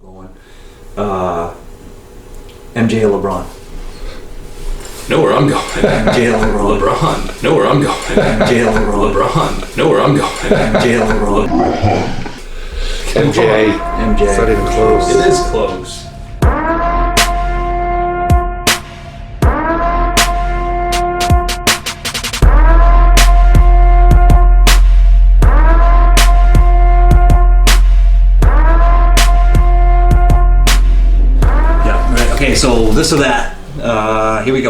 Going. MJ or LeBron? Know where I'm going. MJ or LeBron? LeBron. Know where I'm going. MJ or LeBron? LeBron. Know where I'm going. MJ or LeBron? MJ. It's not even close. It is close. Okay, so this or that. Here we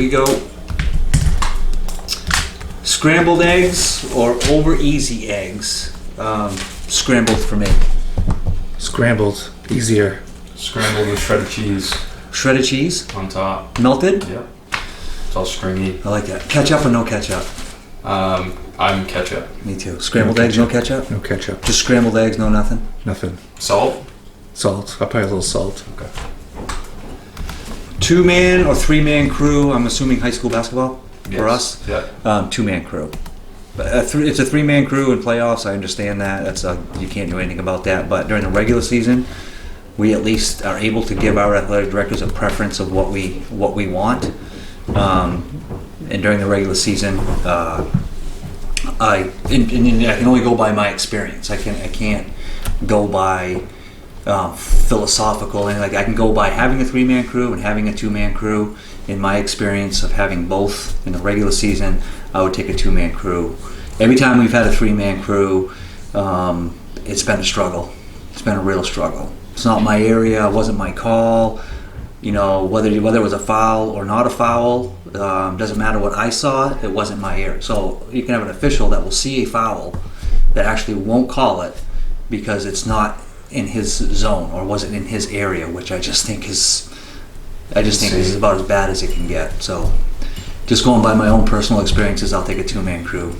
go. Scrambled eggs or over easy eggs? Scrambled for me. Scrambled. Easier. Scrambled with shredded cheese Shredded cheese? on top. Melted? Yep. It's all stringy. I like that. Ketchup or no ketchup? I'm ketchup. Me too. Scrambled eggs, no ketchup? No ketchup. Just scrambled eggs, no nothing? Nothing. Salt? Salt. I'll probably a little salt. Okay. 2-man or 3-man crew? I'm assuming high school basketball for us? Yeah. 2-man crew. But it's a 3-man crew in playoffs. I understand that. You can't do anything about that. But during the regular season, we at least are able to give our athletic directors a preference of what we want. And during the regular season, I can only go by my experience. I can't go by philosophical, and like I can go by having a 3-man crew and having a 2-man crew. In my experience of having both in the regular season, I would take a 2-man crew. Every time we've had a 3-man crew, it's been a struggle. It's been a real struggle. It's not my area. It wasn't my call. You know, whether it was a foul or not a foul, doesn't matter what I saw. It wasn't my area. So you can have an official that will see a foul that actually won't call it because it's not in his zone or wasn't in his area, which I just think is about as bad as it can get. So just going by my own personal experiences, I'll take a 2-man crew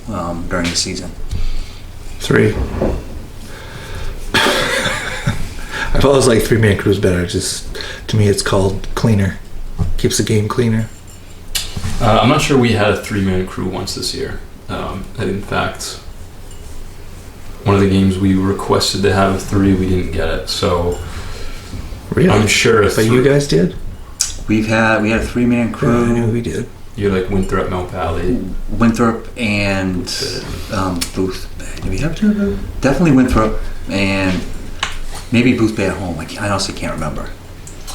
during the season. 3. I've always liked 3-man crews better. Just to me, it's called cleaner. Keeps the game cleaner. I'm not sure we had a 3-man crew once this year. In fact, one of the games we requested to have a 3, we didn't get it. So Really? I'm sure. But you guys did? We had a 3-man crew. Yeah, I knew we did. You're like Winthrop, Mount Valley. Winthrop and Booth. Did we have 2? Definitely Winthrop and maybe Booth Bay at home. I honestly can't remember.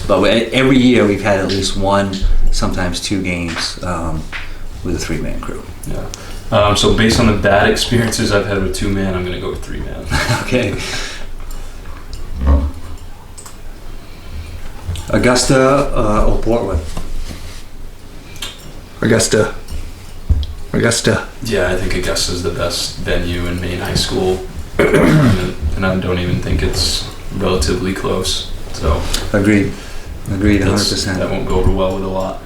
But every year we've had at least 1, sometimes 2 games with a 3-man crew. Yeah. So based on the bad experiences I've had with 2-man, I'm going to go with 3-man. Okay. Augusta or Portland? Augusta. Yeah, I think Augusta's the best venue in Maine high school. And I don't even think it's relatively close. So Agreed, 100%. That won't go over well with a lot.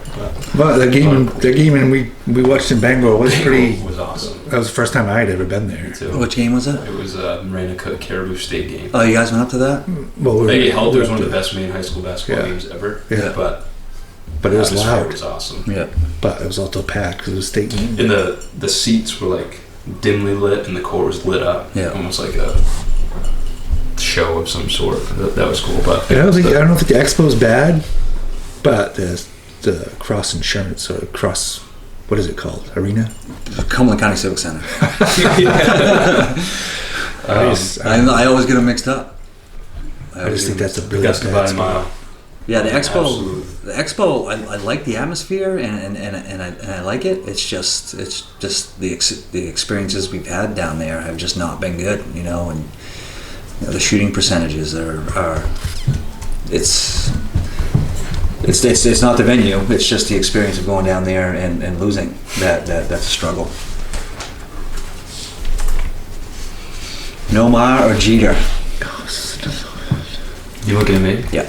But the game and we watched in Bangor was pretty. It was awesome. That was the first time I had ever been there. Me too. Which game was it? It was Marina Caribou State game. Oh, you guys went up to that? Well, It held. It was one of the best Maine high school basketball games ever. Yeah. But it was atmosphere loud. was awesome. Yeah. But it was also packed because it was state game. And the seats were like dimly lit and the court was lit up. Yeah. Almost like a show of some sort. That was cool. But I don't think the expo's bad, but the cross insurance or cross, what is it called? Arena? Cumberland County Civic Center. I always get them mixed up. I just think that's a really Augusta bad by a spot. mile. Yeah, the expo. Absolutely. The expo. I like the atmosphere and I like it. It's just the experiences we've had down there have just not been good. You know, and the shooting percentages are it's not the venue. It's just the experience of going down there and losing. That's a struggle. Nomar or Jeter? You looking at me? Yeah.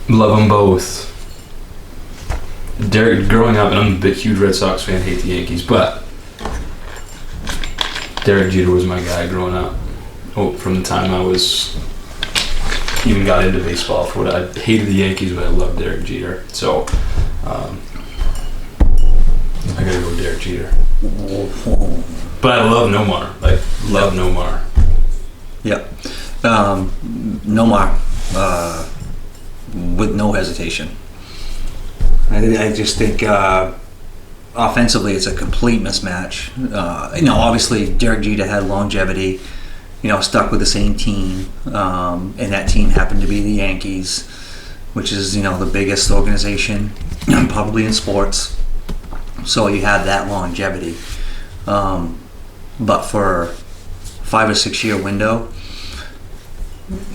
Love them both. Derek, growing up, and I'm a big, huge Red Sox fan, hate the Yankees, but Derek Jeter was my guy growing up. Oh, from the time I was even got into baseball. For what I hated the Yankees, but I loved Derek Jeter. So I gotta go with Derek Jeter. But I love Nomar. Like, love Nomar. Yep. Nomar, with no hesitation. I just think offensively it's a complete mismatch. Obviously Derek Jeter had longevity, stuck with the same team, and that team happened to be the Yankees, which is, the biggest organization probably in sports. So you have that longevity. But for 5 or 6 year window,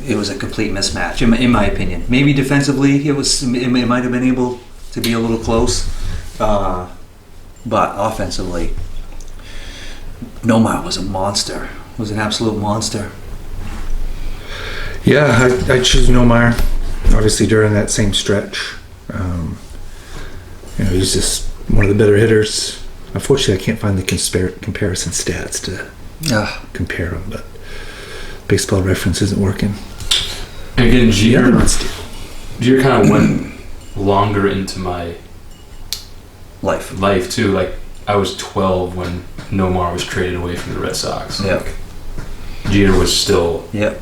it was a complete mismatch, in my opinion. Maybe defensively, it might have been able to be a little close, but offensively, Nomar was a monster. Was an absolute monster. Yeah, I choose Nomar. Obviously, during that same stretch, he's just one of the better hitters. Unfortunately, I can't find the comparison stats to compare them, but Baseball Reference isn't working. And again, Jeter kind of went longer into my life too. Like, I was 12 when Nomar was traded away from the Red Sox. Yep. Jeter was still. Yep.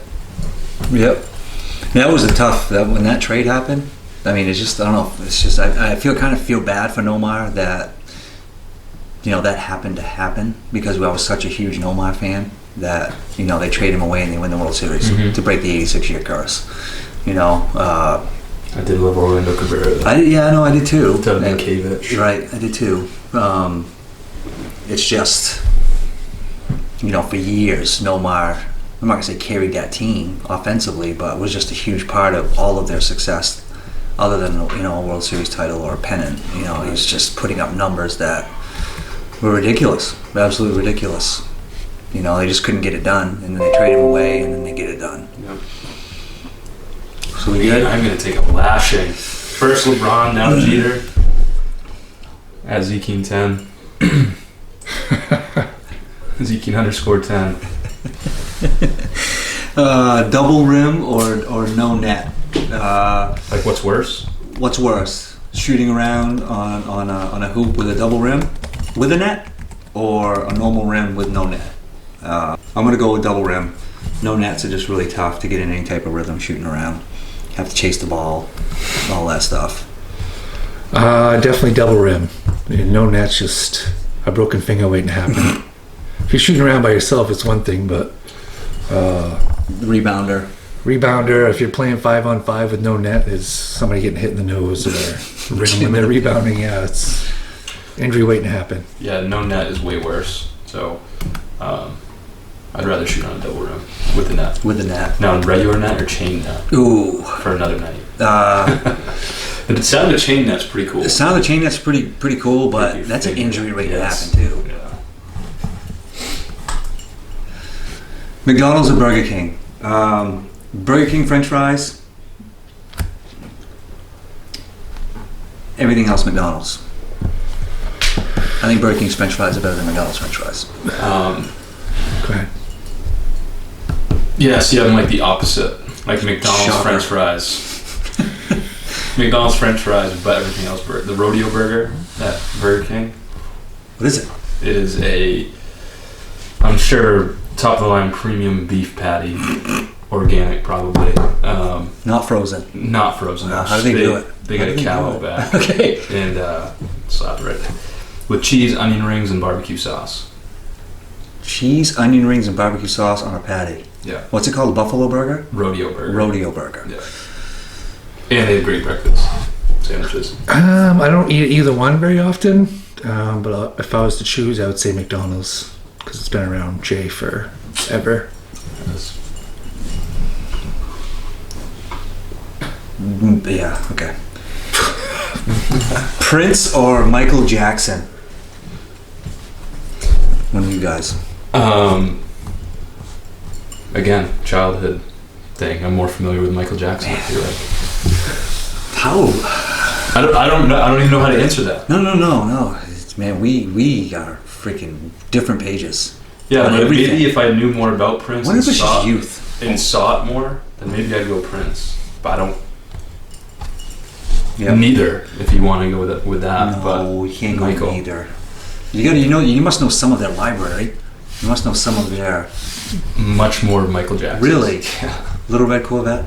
That was when that trade happened. I mean, it's just, I don't know. It's just, I kind of feel bad for Nomar that, that happened to happen, because I was such a huge Nomar fan that, they trade him away and they win the World Series to break the 86-year curse. I did love Orlando Cabrera. I did too. Tadevich. Right, I did too. It's just, for years, Nomar, I'm not going to say carried that team offensively, but was just a huge part of all of their success, other than, a World Series title or a pennant. He was just putting up numbers that were ridiculous, absolutely ridiculous. They just couldn't get it done, and then they trade him away, and then they get it done. Yep. So we good? I'm going to take a lashing. First LeBron, now Jeter. At Zekine 10. Zekine_10. Double rim or no net? Like, what's worse? What's worse? Shooting around on a hoop with a double rim with a net, or a normal rim with no net? I'm going to go with double rim. No nets are just really tough to get in any type of rhythm shooting around. You have to chase the ball, all that stuff. Definitely double rim. No net's just a broken finger waiting to happen. If you're shooting around by yourself, it's one thing, but rebounder, if you're playing 5-on-5 with no net, is somebody getting hit in the nose or rim when they're rebounding. Yeah, it's injury waiting to happen. Yeah, no net is way worse. So I'd rather shoot on a double rim with the net. With the net. Now, regular net or chain net? Ooh. For another night. The sound of chain net's pretty cool. The sound of chain net's pretty cool, but that's an injury waiting to happen too. Yeah. McDonald's or Burger King? Burger King French fries. Everything else McDonald's. I think Burger King's French fries are better than McDonald's French fries. Okay. Yeah, see, I'm like the opposite. Like McDonald's Shocker. French fries. McDonald's French fries, but everything else. The rodeo burger at Burger King. What is it? It is I'm sure, top of the line premium beef patty. Organic, probably. Not frozen. Not frozen. How do they do it? They got a cow back. Okay. And slap right there. With cheese, onion rings, and barbecue sauce. Cheese, onion rings, and barbecue sauce on a patty. Yeah. What's it called? Buffalo burger? Rodeo burger. Rodeo burger. Yeah. And they have great breakfast sandwiches. I don't eat either one very often, but if I was to choose, I would say McDonald's, because it's been around Jay forever. Yes. Yeah, okay. Prince or Michael Jackson? One of you guys. Again, childhood thing. I'm more familiar with Michael Jackson, I feel like. How? I don't know. I don't even know how to answer that. No. Man, we are freaking different pages. Yeah, on but everything. maybe if I knew more about Prince What and if it's saw, just youth? and saw it more, then maybe I'd go Prince. But I don't. Yep. Neither, if you want to go with that. No, but we can't go Michael. neither. You must know some of their library. You must know some of their. Much more Michael Jackson. Really? Yeah. Little Red Corvette.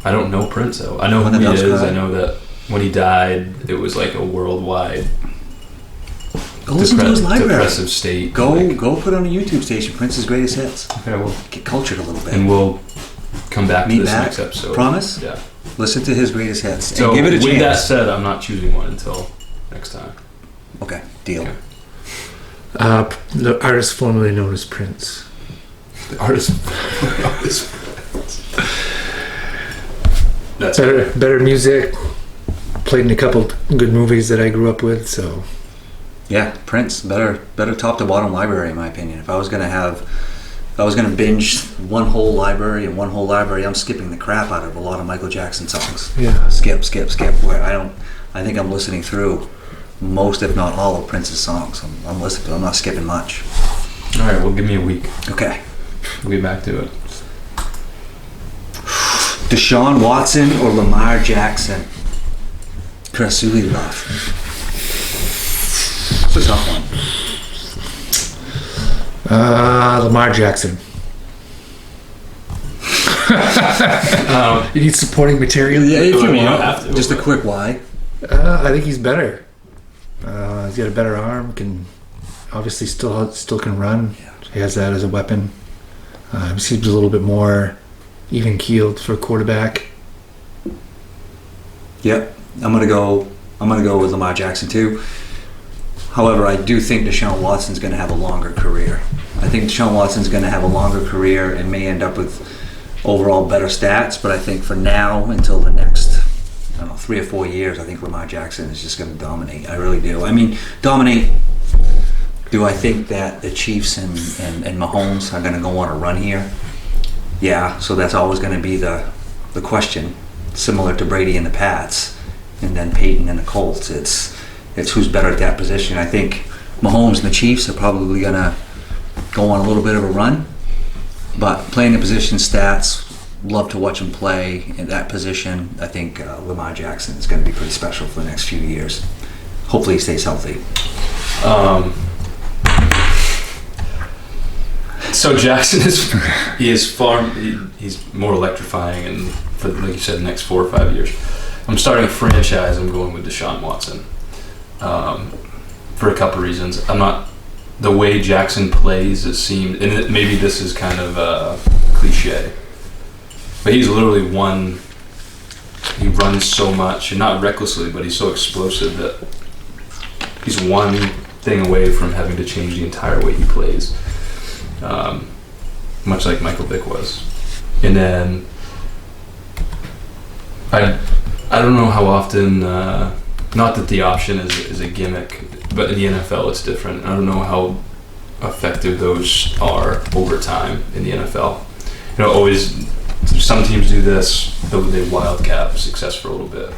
I don't know Prince though. I know When who the he Doves is. Cry. I know that when he died, it was like a worldwide Go listen to his library. depressive state. Go put on a YouTube station. Prince's greatest hits. Okay, well, Get cultured a little bit. and we'll come back to Meet this back. next episode. Promise. Yeah. Listen to his greatest hits So and give it a with chance. that said, I'm not choosing one until next time. Okay, deal. Okay. The artist formerly known as Prince. The artist. That's Better music. Played in a couple good movies that I grew up with. So Yeah, Prince, better top to bottom library in my opinion. If I was gonna binge one whole library, I'm skipping the crap out of a lot of Michael Jackson songs. yeah. Skip. Where I think I'm listening through most, if not all, of Prince's songs. I'm listening to. I'm not skipping much. all right. Well, give me a week. Okay. We'll get back to it. Deshaun Watson or Lamar Jackson? Chris, you lead it off. It's a tough one. Lamar Jackson. You need supporting material? Yeah, if you Well, want. have to, Just a but- quick why. I think he's better. He's got a better arm. Can obviously still can run. Yeah. He has that as a weapon. He seems a little bit more even keeled for a quarterback. Yep, I'm gonna go with Lamar Jackson too. However, I do think Deshaun Watson's going to have a longer career. I think Deshaun Watson's going to have a longer career and may end up with overall better stats. But I think for now, until the next, 3 or 4 years, I think Lamar Jackson is just going to dominate. I really do. I mean, dominate. Do I think that the Chiefs and Mahomes are going to go on a run here? Yeah. So that's always going to be the question, similar to Brady and the Pats, and then Peyton and the Colts. It's who's better at that position. I think Mahomes and the Chiefs are probably going to go on a little bit of a run, but playing the position stats, love to watch him play in that position. I think Lamar Jackson is going to be pretty special for the next few years. Hopefully he stays healthy. So Jackson he's more electrifying, and for, like you said, the next 4 or 5 years. I'm starting a franchise. I'm going with Deshaun Watson. For a couple reasons. The way Jackson plays, it seems, and maybe this is kind of a cliche, but he's literally he runs so much, and not recklessly, but he's so explosive that he's one thing away from having to change the entire way he plays, much like Michael Vick was. And then I don't know how often, not that the option is a gimmick, but in the NFL it's different. I don't know how effective those are over time in the NFL. Always some teams do this, they wildcat success for a little bit.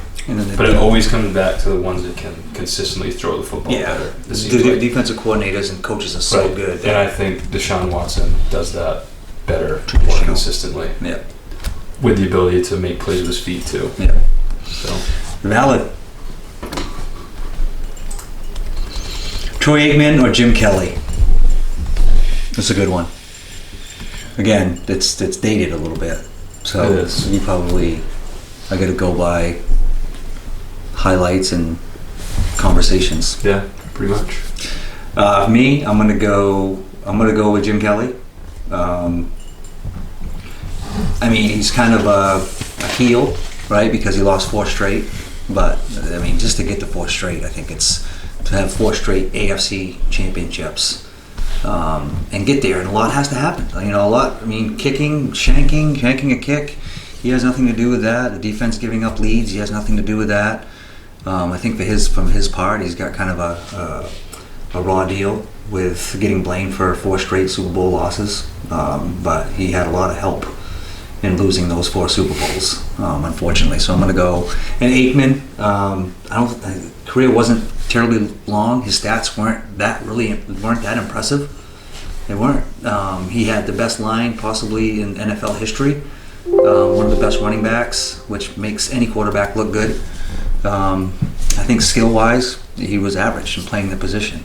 But it always comes back to the ones that can consistently throw the football better. The defensive coordinators and coaches are so good. And I think Deshaun Watson does that better, more consistently. Yeah. With the ability to make plays with his feet too. Yeah. So Valid. Troy Aikman or Jim Kelly? That's a good one. Again, it's dated a little bit, so It is. I got to go by highlights and conversations. yeah, pretty much. Me, I'm gonna go with Jim Kelly. He's kind of a heel, right? Because he lost 4 straight. But just to get to 4 straight, I think it's to have 4 straight AFC championships and get there, and a lot has to happen. Kicking, shanking a kick. He has nothing to do with that. The defense giving up leads, he has nothing to do with that. I think from his part, he's got kind of a raw deal with getting blamed for 4 straight Super Bowl losses. But he had a lot of help in losing those 4 Super Bowls, unfortunately. So I'm going to go. And Aikman, career wasn't terribly long. His stats weren't that impressive. They weren't. He had the best line possibly in NFL history. One of the best running backs, which makes any quarterback look good. I think skill-wise, he was average in playing the position.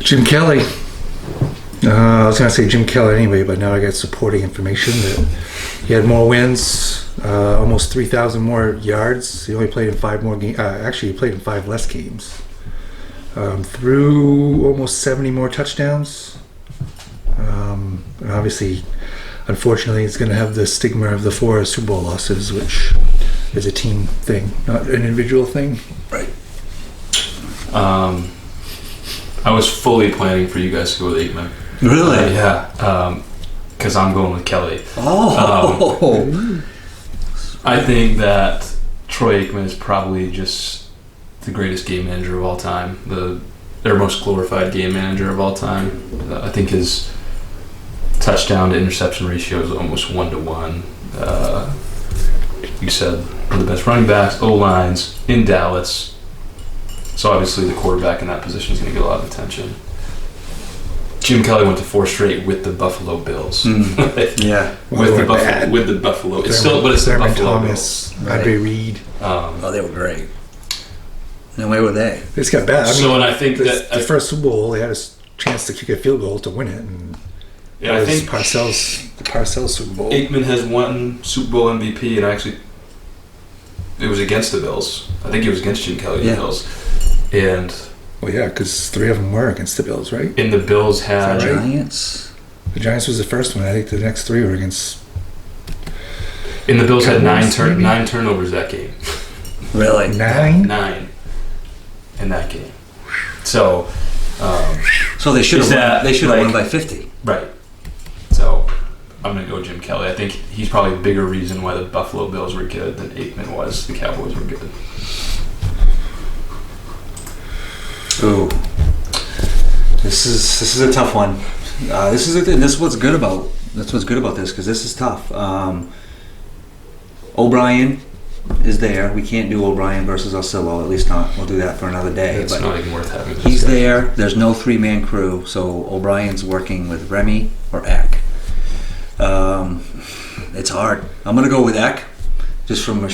Jim Kelly. I was going to say Jim Kelly anyway, but now I got supporting information that he had more wins, almost 3,000 more yards. He only played in 5 more games. Actually, he played in 5 less games. Threw almost 70 more touchdowns. And obviously, unfortunately, he's going to have the stigma of the 4 Super Bowl losses, which is a team thing, not an individual thing. Right. I was fully planning for you guys to go with Aikman. Really? Yeah. Because I'm going with Kelly. Oh. I think that Troy Aikman is probably just the greatest game manager of all time. Their most glorified game manager of all time. I think his touchdown to interception ratio is almost 1-to-1. You said one of the best running backs, O-lines in Dallas. So obviously the quarterback in that position is going to get a lot of attention. Jim Kelly went to 4 straight with the Buffalo Bills. Yeah. with the Buffalo. It's still, but it's the Buffalo Thomas, Bills. Andre Reed. They were great. And where were they? It's got bad. And I think that the first Super Bowl, they had a chance to kick a field goal to win it, and I think the Parcells Super Bowl. Aikman has won Super Bowl MVP, and actually, it was against the Bills. I think it was against Jim Kelly and the Bills. And well, yeah, because 3 of them were against the Bills, right? And the Bills had the Giants. The Giants was the first one. I think the next 3 were against. And the Bills had Cowboys, 9 turnovers that game. Really? 9 in that game. So. So they should have won by 50. Right. So I'm gonna go Jim Kelly. I think he's probably a bigger reason why the Buffalo Bills were good than Aikman was. The Cowboys were good. Ooh, this is a tough one. This is what's good about this because this is tough. O'Brien is there. We can't do O'Brien versus Oscillo, at least not. We'll do that for another day. It's not even worth having. He's there. There's no 3-man crew, so O'Brien's working with Remy or Eck. It's hard. I'm gonna go with Eck, just from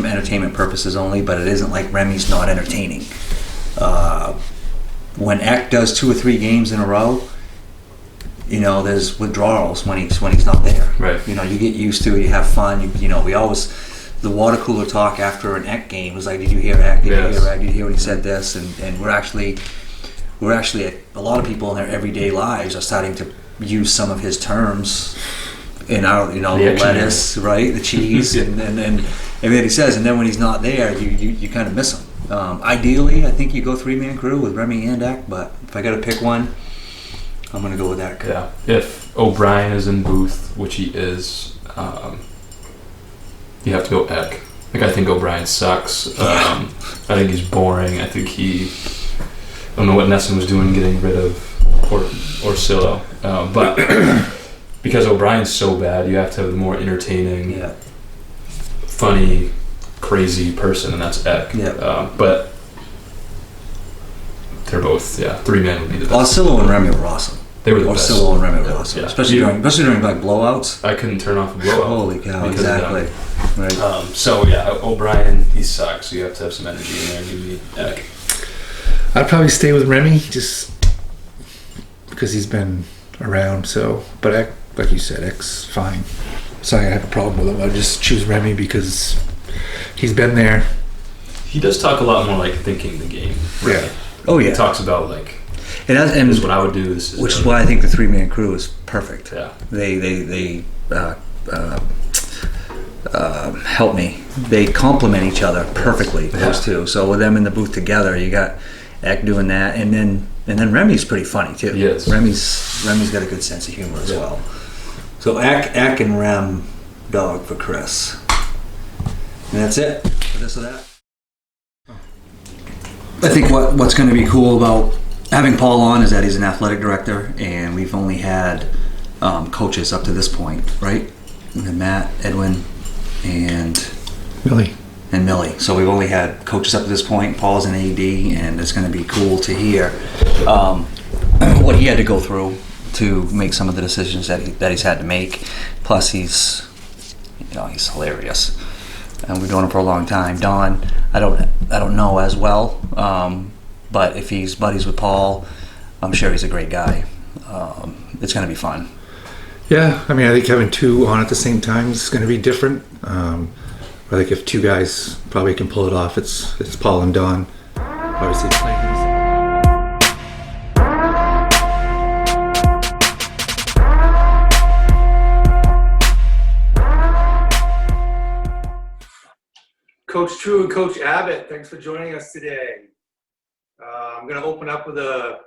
entertainment purposes only. But it isn't like Remy's not entertaining. When Eck does 2 or 3 games in a row, there's withdrawals when he's not there. Right. You get used to it, you have fun. We always, the water cooler talk after an Eck game was like, did you hear Eck? Did you hear Eck? Did you hear when he said this? And we're actually a lot of people in their everyday lives are starting to use some of his terms in our, the lettuce, right? The cheese and everything he says. And then when he's not there, you kind of miss him. Ideally, I think you go 3-man crew with Remy and Eck, but if I got to pick one, I'm going to go with Eck. Yeah. If O'Brien is in booth, which he is, you have to go Eck. I think O'Brien sucks. I think he's boring. I don't know what Nesson was doing getting rid of Orsillo. But because O'Brien's so bad, you have to have the more entertaining, funny, crazy person, and that's Eck. But they're both, 3-man would be the best. Oscillo and Remy were awesome. They were the best. Oscillo and Remy were awesome, especially during like blowouts. I couldn't turn off a blowout. Holy cow! Exactly. Right. O'Brien, he sucks. So you have to have some energy in there. You need Eck. I'd probably stay with Remy just because he's been around. But Eck, like you said, Eck's fine. So I have a problem with him. I'd just choose Remy because he's been there. He does talk a lot more like thinking the game. Right? Yeah. Oh yeah. He talks about like. This is what I would do. Which is why I think the 3-man crew is perfect. Yeah. They help me. They complement each other perfectly. Those two. So with them in the booth together, you got Eck doing that, and then Remy's pretty funny too. Yes. Remy's got a good sense of humor as well. So Eck and Rem, dog for Chris. And that's it for this or that. I think what's going to be cool about having Paul on is that he's an athletic director, and we've only had coaches up to this point, right? And Matt, Edwin, and Millie. So we've only had coaches up to this point. Paul's an AD, and it's going to be cool to hear what he had to go through to make some of the decisions that he's had to make. Plus, he's hilarious. and we've known him for a long time. Don, I don't know as well, but if he's buddies with Paul, I'm sure he's a great guy. It's going to be fun. Yeah, I mean, I think having two on at the same time is going to be different. I think if two guys probably can pull it off, it's Paul and Don. Obviously playing in the same. Coach True and Coach Abbott, thanks for joining us today. I'm going to open up with a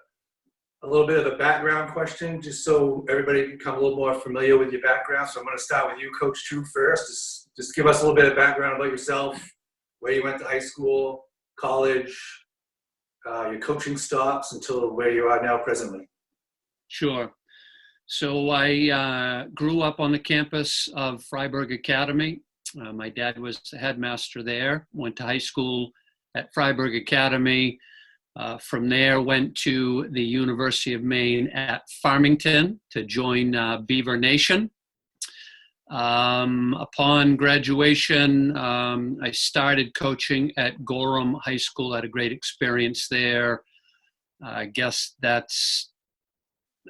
little bit of a background question, just so everybody can become a little more familiar with your background. So I'm going to start with you, Coach True, first. Just give us a little bit of background about yourself, where you went to high school, college, your coaching stops until where you are now presently. Sure. So I grew up on the campus of Freiburg Academy. My dad was the headmaster there, went to high school at Freiburg Academy. From there, went to the University of Maine at Farmington to join Beaver Nation. Upon graduation, I started coaching at Gorham High School, had a great experience there. I guess that's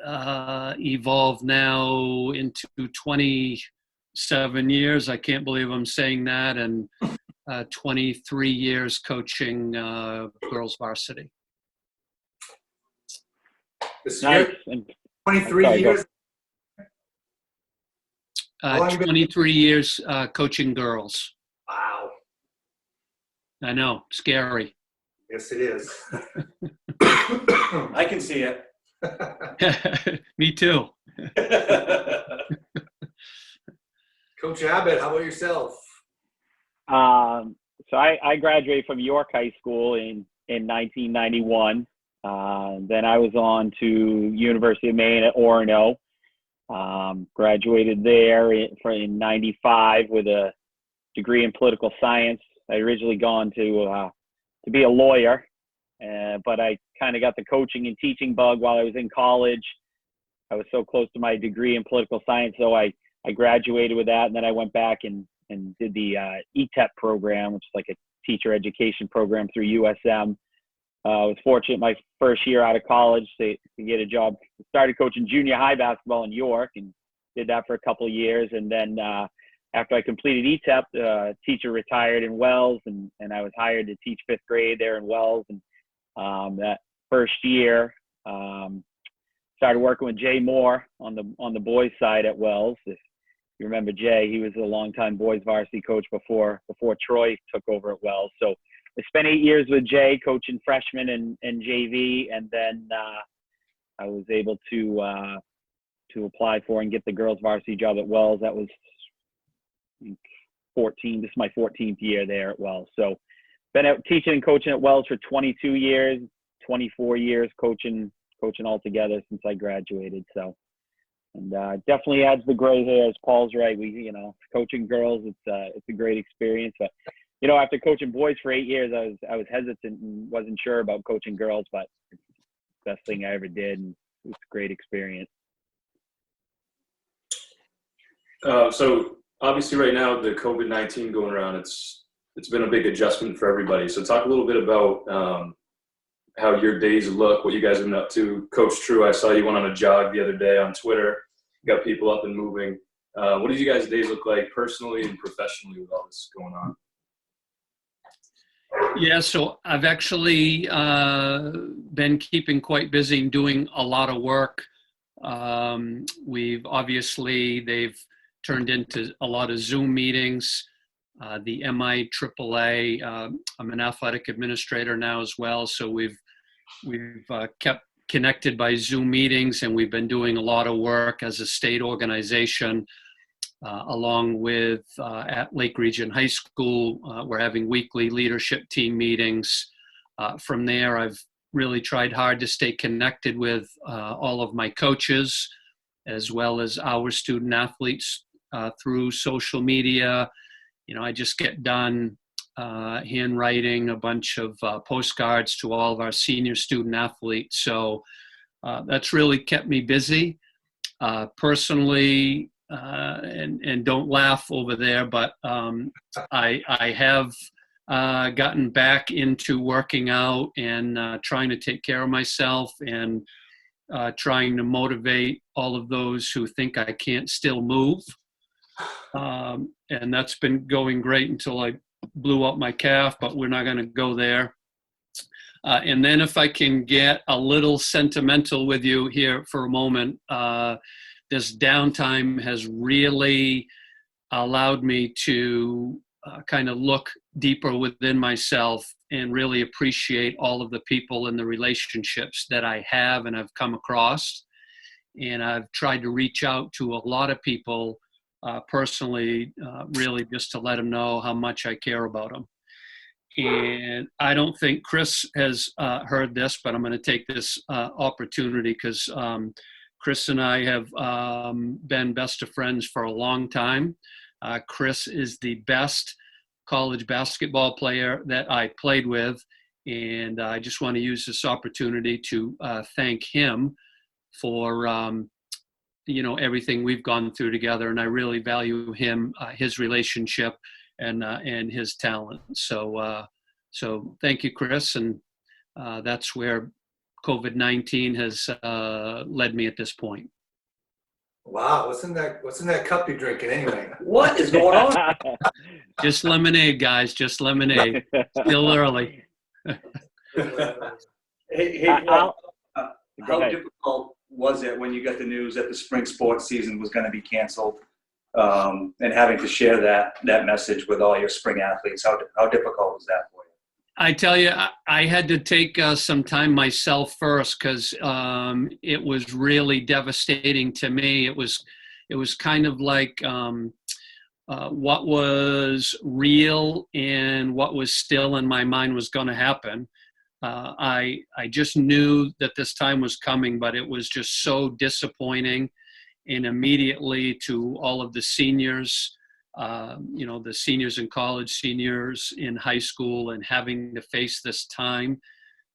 evolved now into 27 years. I can't believe I'm saying that. And 23 years coaching girls varsity. Nice. 23 years. 23 years coaching girls. Wow. I know, scary. Yes, it is. I can see it. Me too. Coach Abbott, how about yourself? So I graduated from York High School in 1991. Then I was on to University of Maine at Orono. Graduated there in 95 with a degree in political science. I originally gone to be a lawyer, but I kind of got the coaching and teaching bug while I was in college. I was so close to my degree in political science, so I graduated with that, and then I went back and did the ETEP program, which is like a teacher education program through USM. I was fortunate my first year out of college to get a job. Started coaching junior high basketball in York and did that for a couple of years. And then after I completed ETEP, the teacher retired in Wells, and I was hired to teach fifth grade there in Wells. And that first year, started working with Jay Moore on the boys side at Wells. If you remember Jay, he was a longtime boys varsity coach before Troy took over at Wells. So I spent 8 years with Jay coaching freshmen and JV, and then I was able to apply for and get the girls varsity job at Wells. That was, I think, 14. This is my 14th year there at Wells. So been out teaching and coaching at Wells for 22 years, 24 years coaching altogether since I graduated. So, and definitely adds the gray hairs. Paul's right. Coaching girls, it's a great experience, but after coaching boys for 8 years, I was hesitant and wasn't sure about coaching girls, but it's the best thing I ever did, and it was a great experience. So obviously right now, the COVID-19 going around, it's been a big adjustment for everybody. So talk a little bit about how your days look, what you guys have been up to. Coach True, I saw you went on a jog the other day on Twitter. You got people up and moving. What do you guys' days look like personally and professionally with all this going on? Yeah, so I've actually been keeping quite busy and doing a lot of work. They've turned into a lot of Zoom meetings. The MIAAA, I'm an athletic administrator now as well, so we've kept connected by Zoom meetings, and we've been doing a lot of work as a state organization. Along with at Lake Region High School, we're having weekly leadership team meetings. From there, I've really tried hard to stay connected with all of my coaches, as well as our student athletes through social media. I just get done handwriting a bunch of postcards to all of our senior student athletes. So that's really kept me busy. Personally, and don't laugh over there, but I have gotten back into working out and trying to take care of myself and trying to motivate all of those who think I can't still move. And that's been going great until I blew up my calf, but we're not going to go there. And then if I can get a little sentimental with you here for a moment, this downtime has really allowed me to kind of look deeper within myself and really appreciate all of the people and the relationships that I have and I've come across. And I've tried to reach out to a lot of people personally, really just to let them know how much I care about them. And I don't think Chris has heard this, but I'm going to take this opportunity because Chris and I have been best of friends for a long time. Chris is the best college basketball player that I played with, and I just want to use this opportunity to thank him for everything we've gone through together, and I really value him, his relationship, and his talent. So thank you, Chris, and that's where COVID-19 has led me at this point. Wow, what's in that cup you're drinking anyway? What is going on? Just lemonade, guys. Just lemonade. Still early. Hey, Go how ahead. difficult was it when you got the news that the spring sports season was going to be canceled, and having to share that message with all your spring athletes? How difficult was that for you? I tell you, I had to take some time myself first because it was really devastating to me. It was kind of like what was real and what was still in my mind was going to happen. I just knew that this time was coming, but it was just so disappointing. And immediately to all of the seniors, the seniors in college, seniors in high school, and having to face this time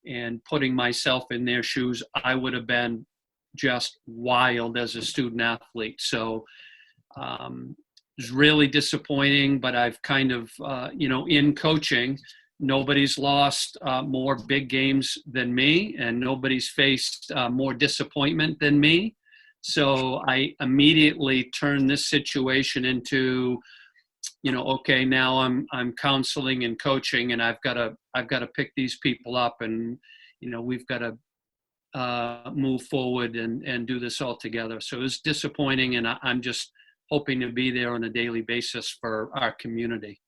and putting myself in their shoes, I would have been just wild as a student athlete. So it was really disappointing, but I've kind of, in coaching, nobody's lost more big games than me, and nobody's faced more disappointment than me. So I immediately turned this situation into, okay, now I'm counseling and coaching, and I've got to pick these people up, and we've got to move forward and do this all together. So it was disappointing, and I'm just hoping to be there on a daily basis for our community.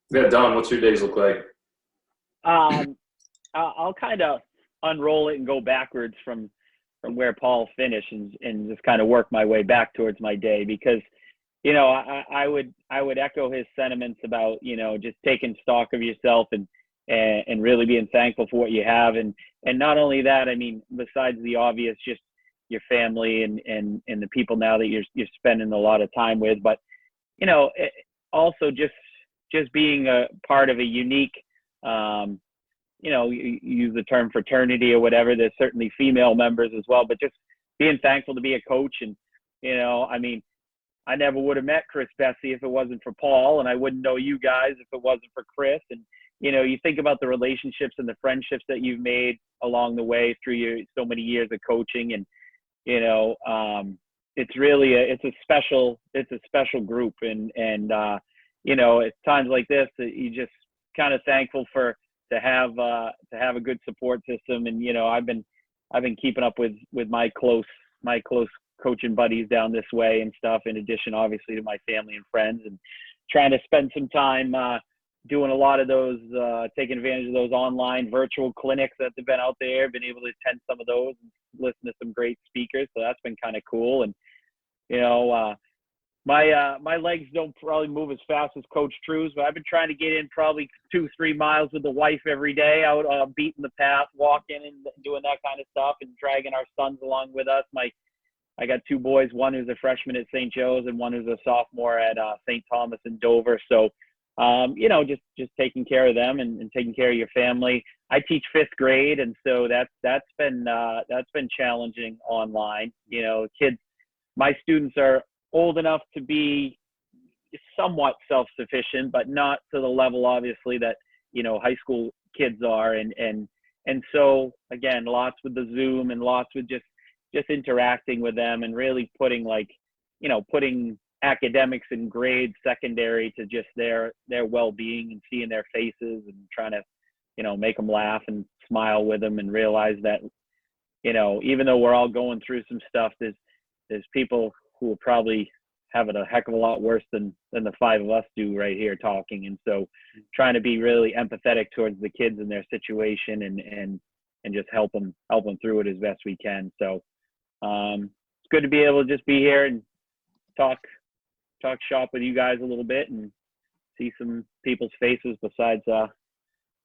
Yeah, Don, what's your days look like? I'll kind of unroll it and go backwards from where Paul finished and just kind of work my way back towards my day, because I would echo his sentiments about just taking stock of yourself and really being thankful for what you have, and not only that, I mean, besides the obvious, just your family and the people now that you're spending a lot of time with, but also just being a part of a unique, you use the term fraternity or whatever. There's certainly female members as well, but just being thankful to be a coach. And, I mean, I never would have met Chris Bessie if it wasn't for Paul, and I wouldn't know you guys if it wasn't for Chris. And, you think about the relationships and the friendships that you've made along the way through your so many years of coaching. And, it's really it's a special group. And at times like this, you just kind of thankful to have a good support system. And I've been keeping up with my close coaching buddies down this way and stuff, in addition obviously to my family and friends, and trying to spend some time doing a lot of those, taking advantage of those online virtual clinics that have been out there. Been able to attend some of those and listen to some great speakers, so that's been kind of cool. And my legs don't probably move as fast as Coach True's, but I've been trying to get in probably 2-3 miles with the wife every day, out beating the path, walking and doing that kind of stuff, and dragging our sons along with us. I got 2 boys, one who's a freshman at St. Joe's and one who's a sophomore at St. Thomas in Dover. So just taking care of them and taking care of your family. I teach 5th grade, and so that's been challenging online. Kids, my students are old enough to be somewhat self-sufficient, but not to the level, obviously, that high school kids are. And so again, lots with the Zoom and lots with just interacting with them and really putting putting academics and grades secondary to just their well-being and seeing their faces and trying to make them laugh and smile with them and realize that even though we're all going through some stuff, there's people who will probably have it a heck of a lot worse than the 5 of us do right here talking. And so trying to be really empathetic towards the kids and their situation and just help them through it as best we can. So it's good to be able to just be here and talk shop with you guys a little bit and see some people's faces besides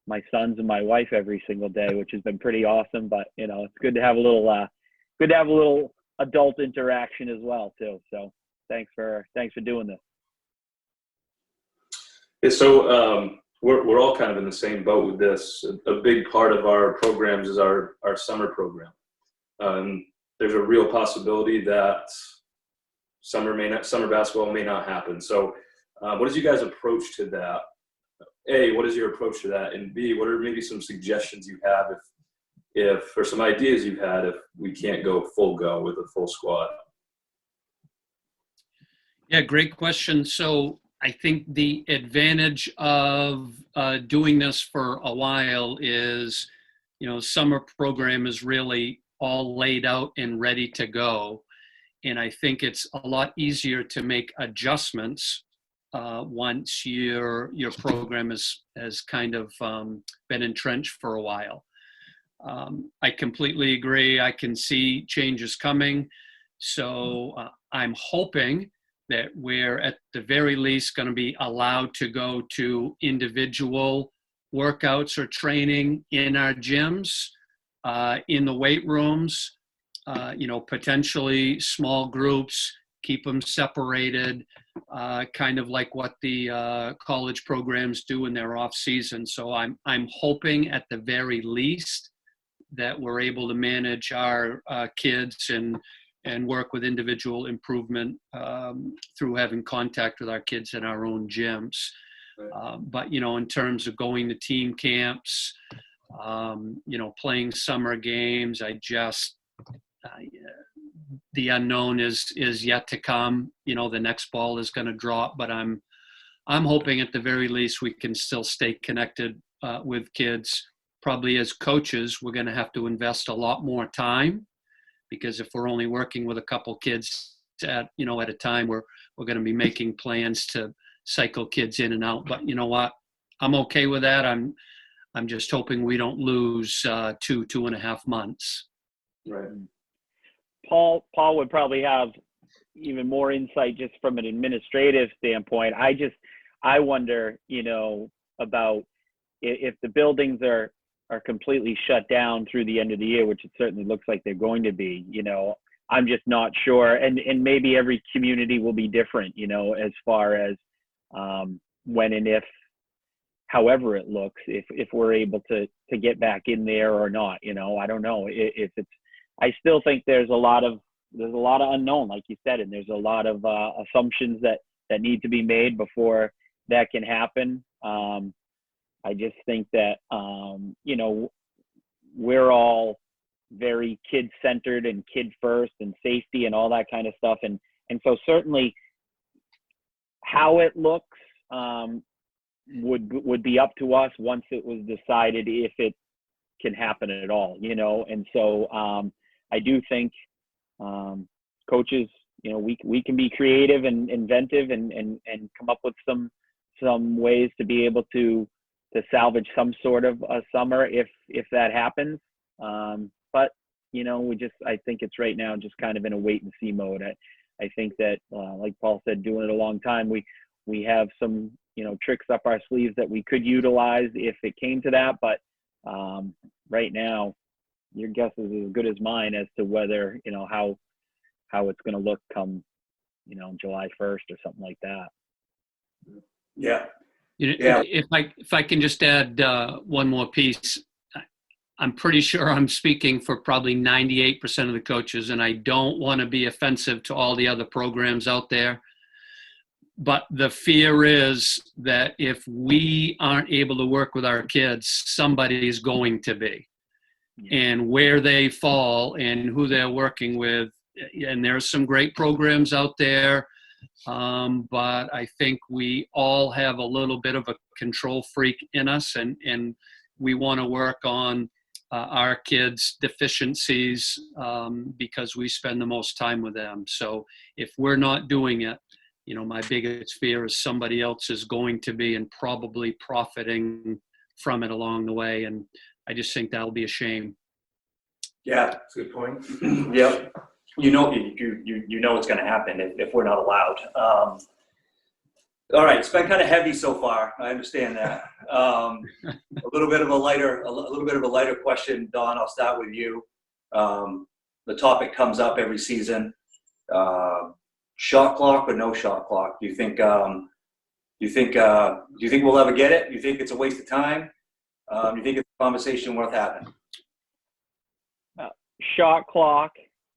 my sons and my wife every single day, which has been pretty awesome. But it's good to have a little adult interaction as well too. So thanks for doing this. Yeah, so we're all kind of in the same boat with this. A big part of our programs is our summer program. There's a real possibility that summer basketball may not happen. So what is you guys' approach to that? A, what is your approach to that? And B, what are maybe some suggestions you have if or some ideas you've had if we can't go full go with a full squad? Yeah, great question. So I think the advantage of doing this for a while is, summer program is really all laid out and ready to go. And I think it's a lot easier to make adjustments once your program has kind of been entrenched for a while. I completely agree. I can see changes coming. So I'm hoping that we're at the very least going to be allowed to go to individual workouts or training in our gyms, in the weight rooms, potentially small groups, keep them separated, kind of like what the college programs do in their off season. So I'm hoping at the very least that we're able to manage our kids and work with individual improvement through having contact with our kids in our own gyms. But, in terms of going to team camps, playing summer games, the unknown is yet to come. The next ball is going to drop, but I'm hoping at the very least we can still stay connected with kids. Probably as coaches, we're going to have to invest a lot more time, because if we're only working with a couple kids at a time, we're going to be making plans to cycle kids in and out. But you know what? I'm okay with that. I'm just hoping we don't lose 2.5 months. Right. Paul would probably have even more insight just from an administrative standpoint. I wonder, about if the buildings are completely shut down through the end of the year, which it certainly looks like they're going to be, I'm just not sure. And maybe every community will be different, as far as when and if, however it looks, if we're able to get back in there or not, I don't know if it's, I still think there's a lot of unknown, like you said, and there's a lot of assumptions that need to be made before that can happen. I just think that, we're all very kid-centered and kid-first and safety and all that kind of stuff. And so certainly how it looks would be up to us once it was decided if it can happen at all, And so I do think coaches, we can be creative and inventive and come up with some ways to be able to salvage some sort of a summer if that happens. But I think it's right now just kind of in a wait and see mode. I think that like Paul said, doing it a long time, we have some tricks up our sleeves that we could utilize if it came to that. But right now, your guess is as good as mine as to whether how it's going to look come July 1st or something like that. Yeah. Yeah. If I can just add one more piece, I'm pretty sure I'm speaking for probably 98% of the coaches, and I don't want to be offensive to all the other programs out there. But the fear is that if we aren't able to work with our kids, somebody is going to be. And where they fall and who they're working with. And there's some great programs out there. But I think we all have a little bit of a control freak in us, and we want to work on our kids' deficiencies because we spend the most time with them. So if we're not doing it, my biggest fear is somebody else is going to be and probably profiting from it along the way. And I just think that'll be a shame. Yeah, That's a good point. yep. You know it's going to happen if we're not allowed. All right, it's been kind of heavy so far. I understand that. A little bit of a lighter question, Don. I'll start with you. The topic comes up every season. Shot clock or no shot clock? Do you think we'll ever get it? Do you think it's a waste of time? Do you think it's a conversation worth having? Shot clock,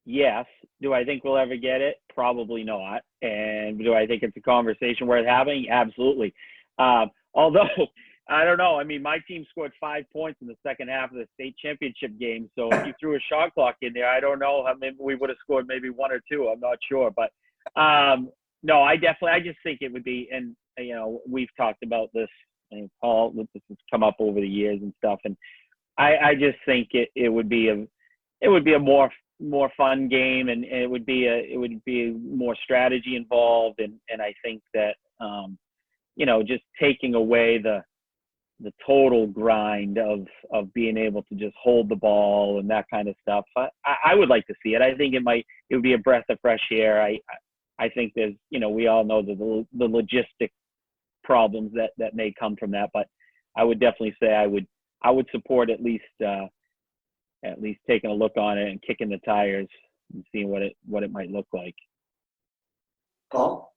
yes. Do I think we'll ever get it? Probably not. And do I think it's a conversation worth having? Absolutely. Although, I don't know. I mean, my team scored 5 points in the second half of the state championship game. So if you threw a shot clock in there, I don't know. Maybe we would have scored maybe 1 or 2. I'm not sure. But no, I just think it would be, and we've talked about this, and Paul, this has come up over the years and stuff. And I just think it would be a more fun game, and it would be more strategy involved, and I think that just taking away the total grind of being able to just hold the ball and that kind of stuff. I would like to see it. I think it would be a breath of fresh air. I think there's we all know the logistic problems that may come from that, but I would definitely say I would support at least taking a look on it and kicking the tires and seeing what it might look like. Paul?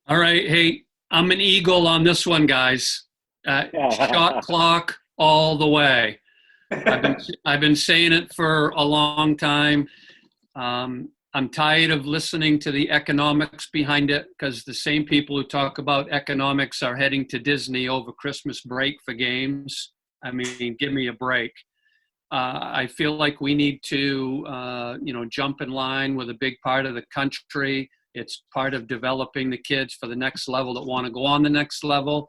All right. Hey, I'm an eagle on this one, guys. Shot clock all the way. I've been saying it for a long time. I'm tired of listening to the economics behind it, because the same people who talk about economics are heading to Disney over Christmas break for games. I mean, give me a break. I feel like we need to, jump in line with a big part of the country. It's part of developing the kids for the next level that want to go on the next level.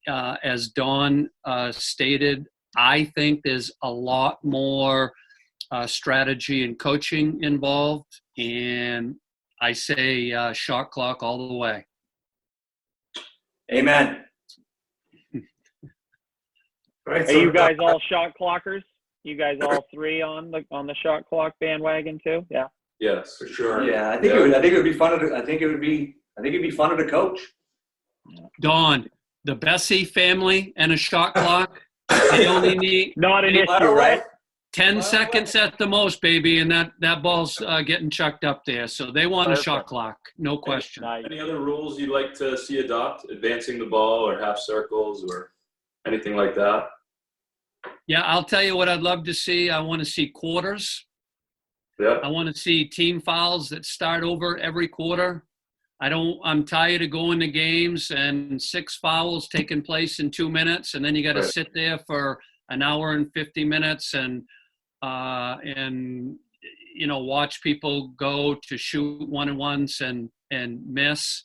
As Dawn stated, I think there's a lot more strategy and coaching involved, and I say shot clock all the way. Amen. Are you guys all shot clockers? You guys all three on the shot clock bandwagon too? Yeah. Yes, for sure. Yeah, I think it would be fun to coach. Dawn, the Bessie family and a shot clock. They only need Not an issue, right? 10 seconds at the most, baby, and that ball's getting chucked up there. So they want a shot clock, no question. Any other rules you'd like to see adopt? Advancing the ball or half circles or anything like that? Yeah, I'll tell you what I'd love to see. I want to see quarters. Yeah. I want to see team fouls that start over every quarter. I'm tired of going to games and 6 fouls taking place in 2 minutes, and then you got to sit there for an hour and 50 minutes and watch people go to shoot 1-on-1s and miss.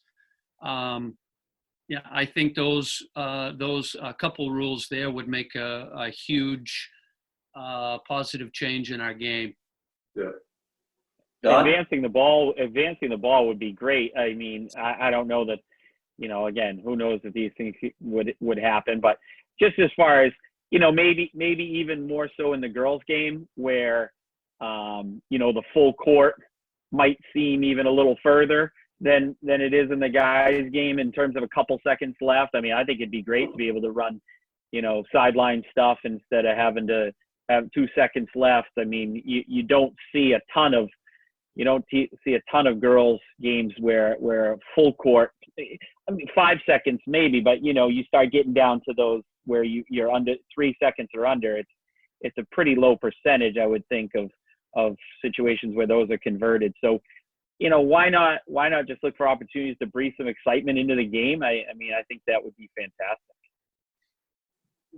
Yeah, I think those couple rules there would make a huge positive change in our game. Yeah. Don? Advancing the ball would be great. I mean, I don't know that, again, who knows if these things would happen, but just as far as, maybe even more so in the girls' game where, the full court might seem even a little further than it is in the guys' game in terms of a couple seconds left. I mean, I think it'd be great to be able to run, sideline stuff instead of having to have 2 seconds left. I mean, you don't see a ton of girls' games where full court. I mean, 5 seconds maybe, but you start getting down to those where you're under 3 seconds or under. It's a pretty low percentage, I would think, of situations where those are converted. So, why not just look for opportunities to breathe some excitement into the game? I mean, I think that would be fantastic.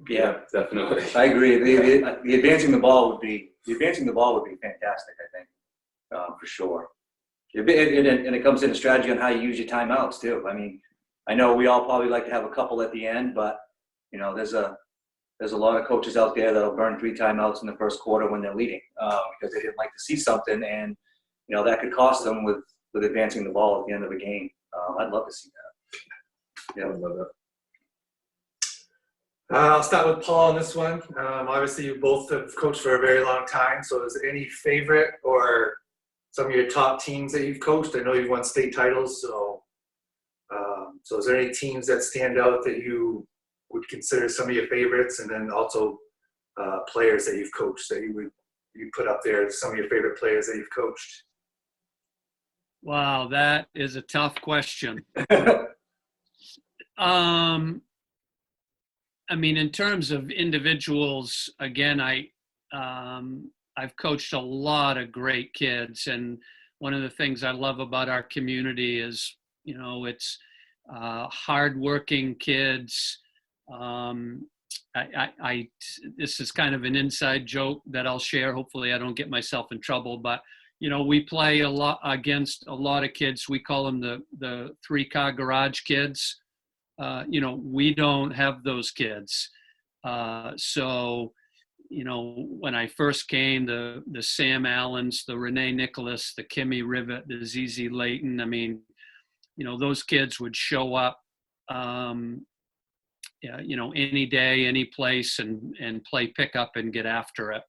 Yeah, definitely. I agree. The advancing the ball would be fantastic, I think, for sure. And it comes in a strategy on how you use your timeouts too. I mean, I know we all probably like to have a couple at the end, but there's a lot of coaches out there that'll burn 3 timeouts in the first quarter when they're leading because they didn't like to see something, and that could cost them with advancing the ball at the end of a game. I'd love to see that. Yeah, I'd love that. I'll start with Paul on this one. Obviously, you both have coached for a very long time. So is there any favorite or some of your top teams that you've coached? I know you've won state titles. So is there any teams that stand out that you would consider some of your favorites? And then also players that you've coached that you put up there as some of your favorite players that you've coached? Wow, that is a tough question. I mean, in terms of individuals, again, I've coached a lot of great kids, and one of the things I love about our community is, it's hardworking kids. This is kind of an inside joke that I'll share. Hopefully, I don't get myself in trouble, but we play a lot against a lot of kids. We call them the 3-car garage kids. We don't have those kids. So, when I first came, the Sam Allens, the Renee Nicholas, the Kimmy Rivet, the ZZ Layton, I mean, those kids would show up, any day, any place and play pickup and get after it.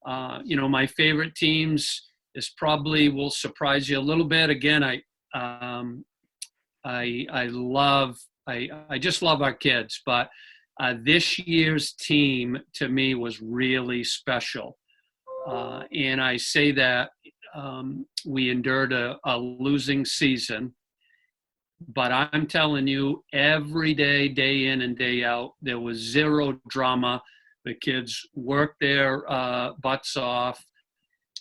My favorite teams is probably will surprise you a little bit. Again, I just love our kids, but this year's team to me was really special. And I say that we endured a losing season, but I'm telling you, every day, day in and day out, there was zero drama. The kids worked their butts off.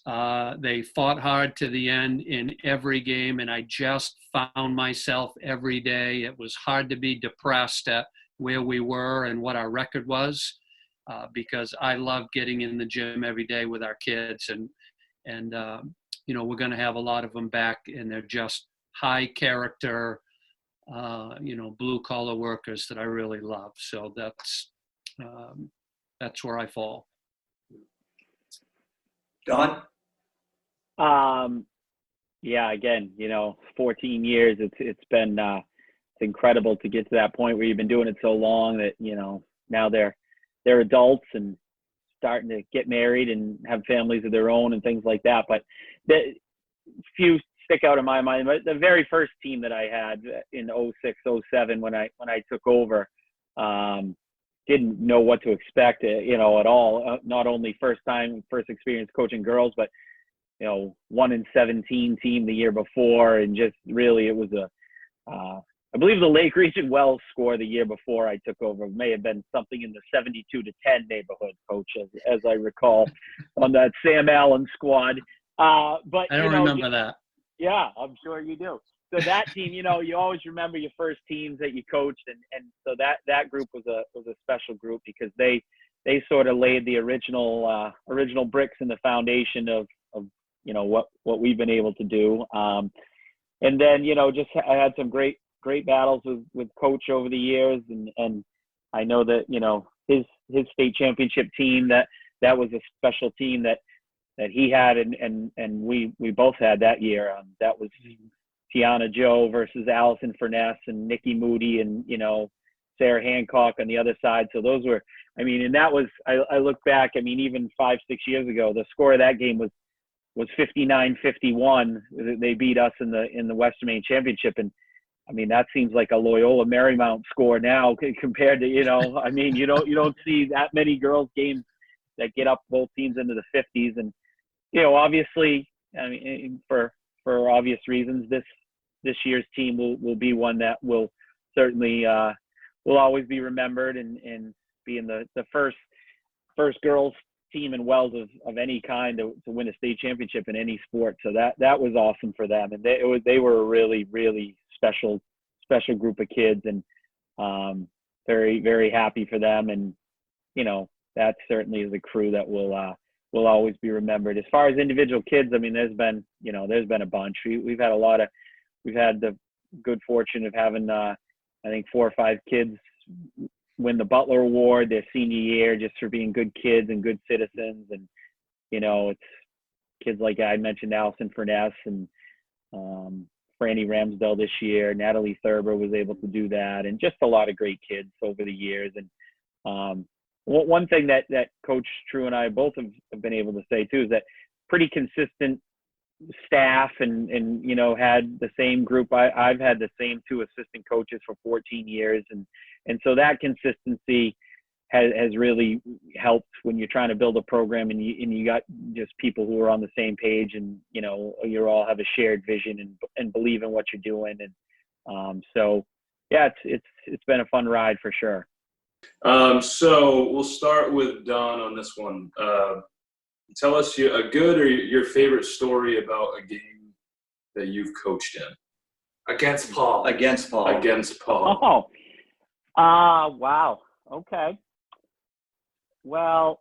They fought hard to the end in every game, and I just found myself every day. It was hard to be depressed at where we were and what our record was, because I love getting in the gym every day with our kids, and we're going to have a lot of them back, and they're just high character, blue collar workers that I really love. So that's where I fall. Don? Yeah, again, 14 years, it's been, it's incredible to get to that point where you've been doing it so long that, now they're adults and starting to get married and have families of their own and things like that. But the few stick out in my mind. But the very first team that I had in 06, 07, when I took over, didn't know what to expect, at all. Not only first experience coaching girls, but 1-17 team the year before, and just really it was I believe the Lake Region Wells score the year before I took over may have been something in the 72-10 neighborhood, Coach, as I recall, on that Sam Allen squad. But I don't remember that. Yeah, I'm sure you do. So that team, you always remember your first teams that you coached, and so that group was a special group because they sort of laid the original bricks in the foundation of what we've been able to do. And then just I had some great battles with Coach over the years, and I know that his state championship team that was a special team that he had and we both had that year. That was Tiana Joe versus Allison Furness and Nikki Moody and Sarah Hancock on the other side. So those were, and that was, I look back, even 5-6 years ago, the score of that game was 59-51. They beat us in the Western Maine Championship, and that seems like a Loyola Marymount score now compared to you don't see that many girls games that get up both teams into the 50s, and obviously for obvious reasons this year's team will be one that will certainly will always be remembered, and being the first girls team in Wells of any kind to win a state championship in any sport. So that was awesome for them, and they were a really, really special group of kids, and very, very happy for them. And that certainly is a crew that will always be remembered. As far as individual kids, I mean, there's been a bunch. We've had the good fortune of having I think 4 or 5 kids win the Butler Award their senior year just for being good kids and good citizens. And it's kids like I mentioned, Allison Furness and Franny Ramsdell this year. Natalie Thurber was able to do that, and just a lot of great kids over the years. And one thing that Coach True and I both have been able to say too is that pretty consistent staff, and had the same group. I've had the same 2 assistant coaches for 14 years, and so that consistency has really helped when you're trying to build a program, and you got just people who are on the same page, and you all have a shared vision and believe in what you're doing. And so yeah, it's been a fun ride for sure. So we'll start with Don on this one. Tell us a good or your favorite story about a game that you've coached in. Against Paul. Against Paul. Oh, wow. Okay. Well,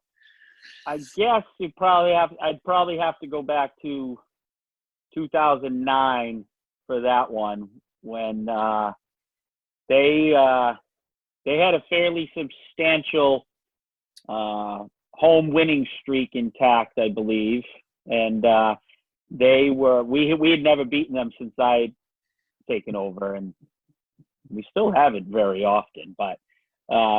I guess I'd probably have to go back to 2009 for that one, when they had a fairly substantial home winning streak intact, I believe, and we had never beaten them since I'd taken over, and we still haven't very often, but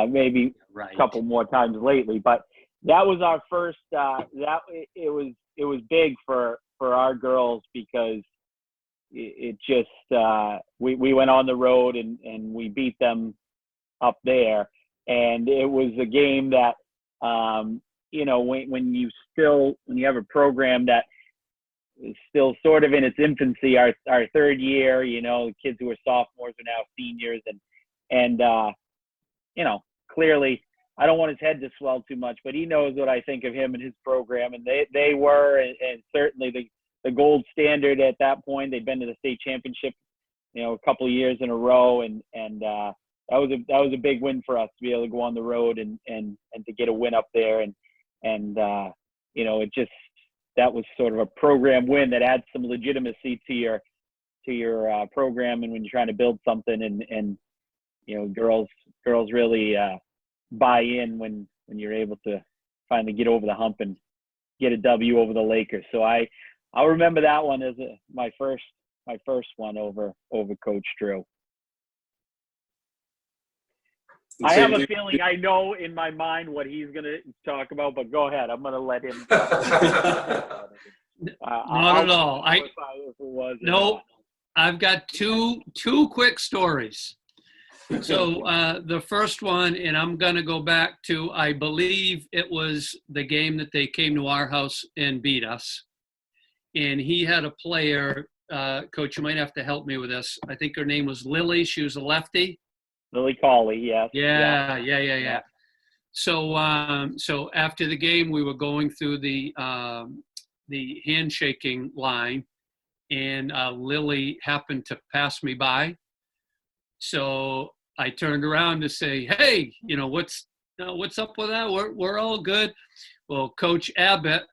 maybe Right. a couple more times lately. But that was our first. It was big for our girls, because it just we went on the road and we beat them up there, and it was a game that when you have a program that is still sort of in its infancy, our 3rd year, the kids who are sophomores are now seniors, and clearly I don't want his head to swell too much, but he knows what I think of him and his program, and they were, and certainly the gold standard at that point. They'd been to the state championship, a couple of years in a row, and that was a big win for us to be able to go on the road and to get a win up there, and it just, that was sort of a program win that adds some legitimacy to your program, and when you're trying to build something, and girls really buy in when you're able to finally get over the hump and get a W over the Lakers. So I'll remember that one as my first one over Coach Drew. I have a feeling I know in my mind what he's going to talk about, but go ahead. I'm going to let him. Not at all. I've got two quick stories. So the first one, and I'm going to go back to, I believe it was the game that they came to our house and beat us. And he had a player, Coach, you might have to help me with this. I think her name was Lily. She was a lefty. Lily Cawley, yes. Yeah. So after the game, we were going through the handshaking line, and Lily happened to pass me by. So I turned around to say, "Hey, what's up with that? We're all good." Well, Coach Abbott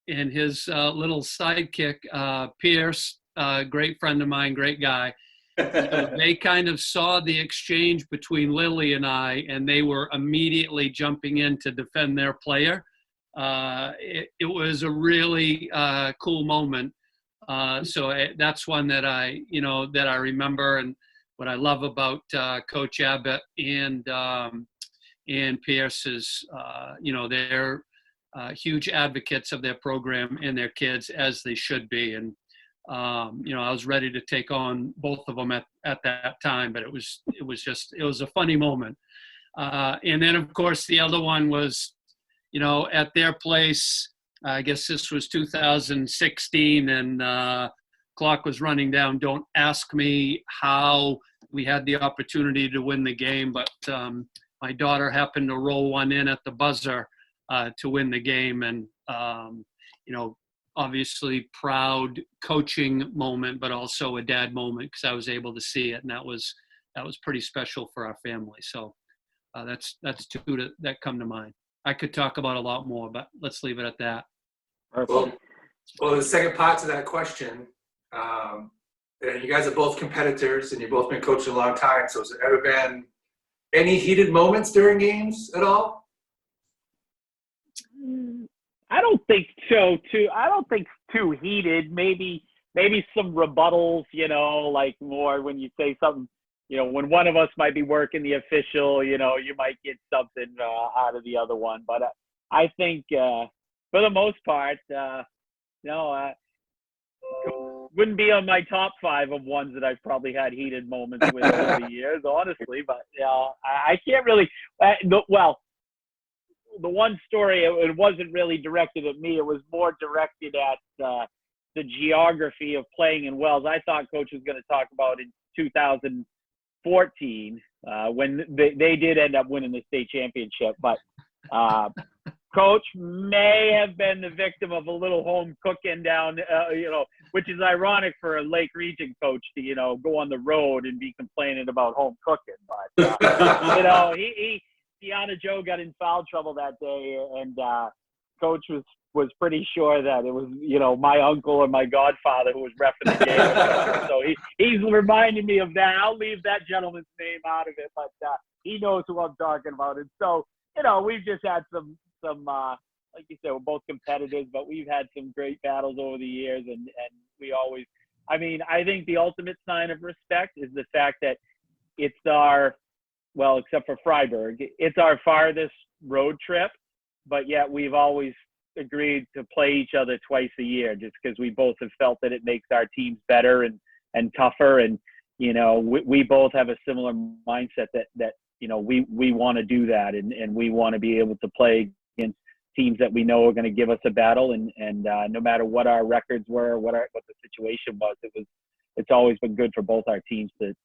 and his little sidekick, Pierce, great friend of mine, great guy. So they kind of saw the exchange between Lily and I, and they were immediately jumping in to defend their player. It was a really cool moment. So that's one that I remember, and what I love about Coach Abbott and Pierce is, they're huge advocates of their program and their kids, as they should be. And I was ready to take on both of them at that time, but it was a funny moment. And then of course the other one was, at their place, I guess this was 2016, and clock was running down. Don't ask me how we had the opportunity to win the game, but my daughter happened to roll one in at the buzzer to win the game. And, obviously proud coaching moment, but also a dad moment because I was able to see it. And that was pretty special for our family. So that's two that come to mind. I could talk about a lot more, but let's leave it at that. Well, the second part to that question, you guys are both competitors and you've both been coaching a long time. So has there ever been any heated moments during games at all? I don't think so. I don't think too heated. Maybe some rebuttals. Like more when you say something. When one of us might be working the official. You might get something out of the other one. But I think for the most part, wouldn't be on my top 5 of ones that I've probably had heated moments with over the years, honestly. But I can't really. The one story, it wasn't really directed at me. It was more directed at the geography of playing in Wells. I thought Coach was going to talk about in 2014 when they did end up winning the state championship. But Coach may have been the victim of a little home cooking down, which is ironic for a Lake Region coach to, go on the road and be complaining about home cooking. But, Deanna Joe got in foul trouble that day, and Coach was pretty sure that it was, my uncle or my godfather who was reffing the game. So he's reminding me of that. I'll leave that gentleman's name out of it, but he knows who I'm talking about. And so, we've just had some like you said, we're both competitors, but we've had some great battles over the years, and we always, I think the ultimate sign of respect is the fact that it's except for Freiburg, it's our farthest road trip, but yet we've always agreed to play each other twice a year just because we both have felt that it makes our teams better and tougher. And, we both have a similar mindset that we want to do that, and we want to be able to play against teams that we know are going to give us a battle. And no matter what our records were, what the situation was, it's always been good for both our teams to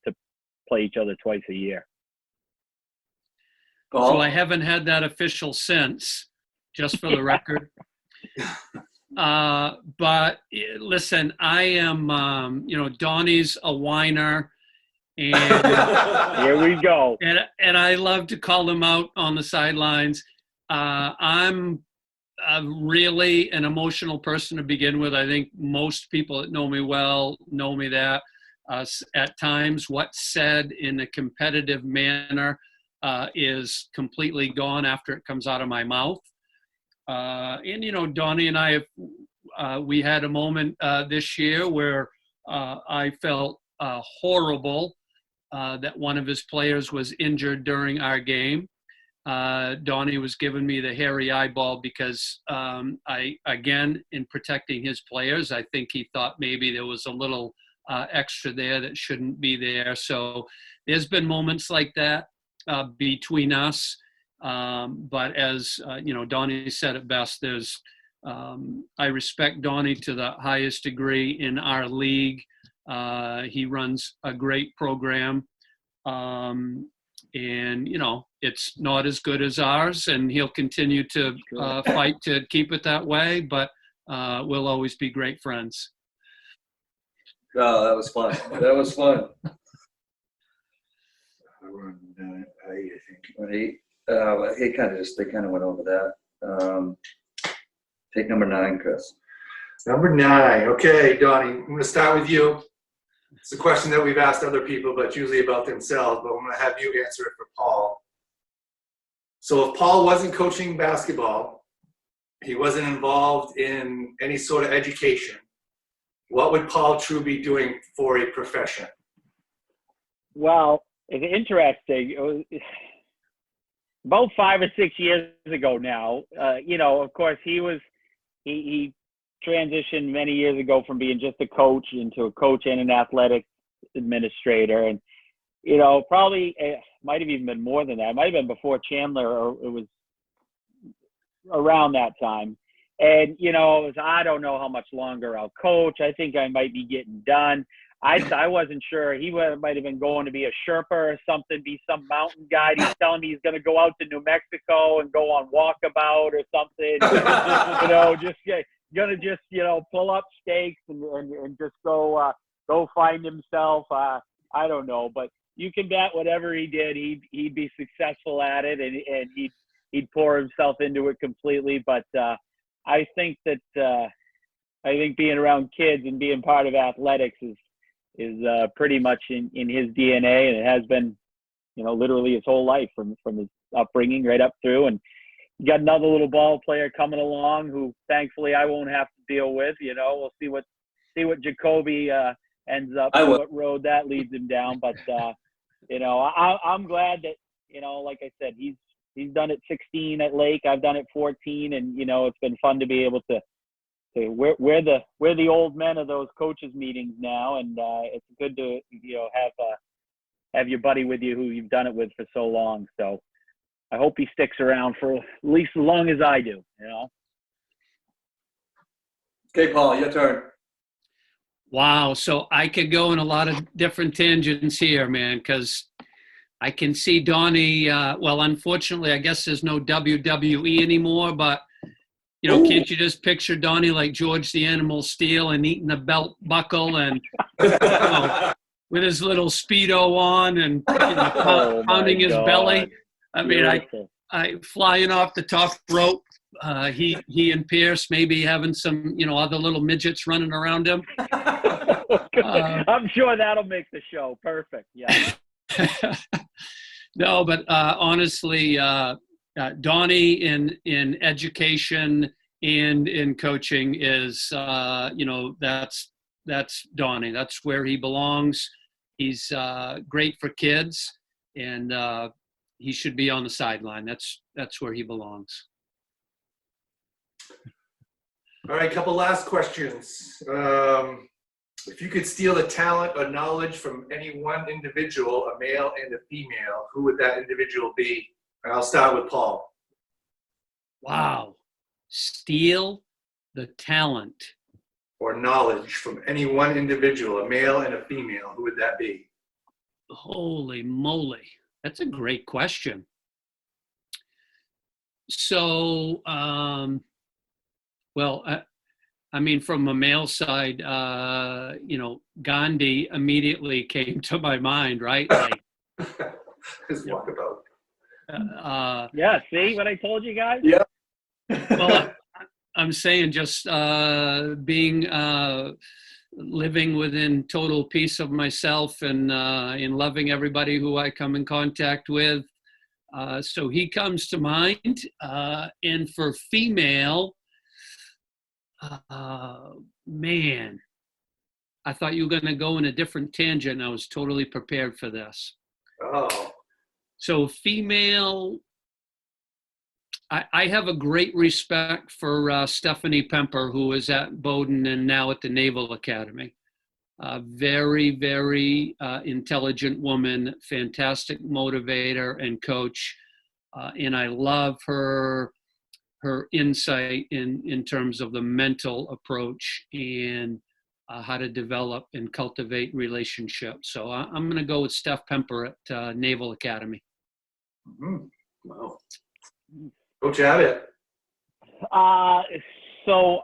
play each other twice a year. So I haven't had that official since, just for the record. But listen, I am, Donnie's a whiner, and here we go. And I love to call him out on the sidelines. I'm really an emotional person to begin with. I think most people that know me well know me that. At times, what's said in a competitive manner is completely gone after it comes out of my mouth. And Donnie and I we had a moment this year where I felt horrible that one of his players was injured during our game. Donnie was giving me the hairy eyeball because again, in protecting his players, I think he thought maybe there was a little extra there that shouldn't be there. So there's been moments like that between us. But as Donnie said it best, I respect Donnie to the highest degree in our league. He runs a great program. And, it's not as good as ours, and he'll continue to fight to keep it that way, but we'll always be great friends. Oh, that was fun. That was fun. We're on 8, I think. 8. They kind of went over that. Take number 9, Chris. Number 9. Okay, Donnie, I'm going to start with you. It's a question that we've asked other people, but it's usually about themselves, but I'm going to have you answer it for Paul. So if Paul wasn't coaching basketball, he wasn't involved in any sort of education, what would Paul True be doing for a profession? Well, it's interesting. It was about 5 or 6 years ago now. Of course, he transitioned many years ago from being just a coach into a coach and an athletic administrator. And, probably it might have even been more than that. It might have been before Chandler, or it was around that time. And, I don't know how much longer I'll coach. I think I might be getting done. I wasn't sure. He might have been going to be a Sherpa or something, be some mountain guide. He's telling me he's going to go out to New Mexico and go on walkabout or something. Just going to just, pull up stakes and just go find himself. I don't know, but you can bet whatever he did, he'd be successful at it, and he'd pour himself into it completely. But I think being around kids and being part of athletics is pretty much in his DNA, and it has been, literally his whole life from his upbringing right up through. And you got another little ball player coming along who thankfully I won't have to deal with. We'll see what Jacoby ends up, what road that leads him down. But I'm glad that, like I said, he's done it 16 at Lake. I've done it 14, and it's been fun to be able to we're the old men of those coaches meetings now, and it's good to have your buddy with you who you've done it with for so long. So I hope he sticks around for at least as long as I do. Okay, Paul, your turn. Wow. So I could go in a lot of different tangents here, man, because I can see Donnie. Well, unfortunately, I guess there's no WWE anymore, but can't you just picture Donnie like George the Animal Steel and eating the belt buckle and with his little Speedo on and pounding his belly? I mean, I flying off the top rope. He and Pierce maybe having some other little midgets running around him. I'm sure that'll make the show perfect. Yeah. No, but honestly, Donnie in education and in coaching is that's Donnie. That's where he belongs. He's great for kids, and he should be on the sideline. That's where he belongs. All right, couple last questions. If you could steal the talent or knowledge from any one individual, a male and a female, who would that individual be? And I'll start with Paul. Wow. Steal the talent or knowledge from any one individual, a male and a female, who would that be? Holy moly. That's a great question. So, from a male side, Gandhi immediately came to my mind, right? Like, his walkabout. Yeah, see what I told you guys? Yeah. Well, I'm saying just being living within total peace of myself and in loving everybody who I come in contact with. So he comes to mind. And for female, man, I thought you were going to go in a different tangent. I was totally prepared for this. Oh. So female, I have a great respect for Stephanie Pemper, who is at Bowdoin and now at the Naval Academy. Very, very intelligent woman, fantastic motivator and coach. And I love her insight in terms of the mental approach and how to develop and cultivate relationships. So I'm going to go with Steph Pemper at Naval Academy. Mm-hmm. Wow. Coach Abbott. So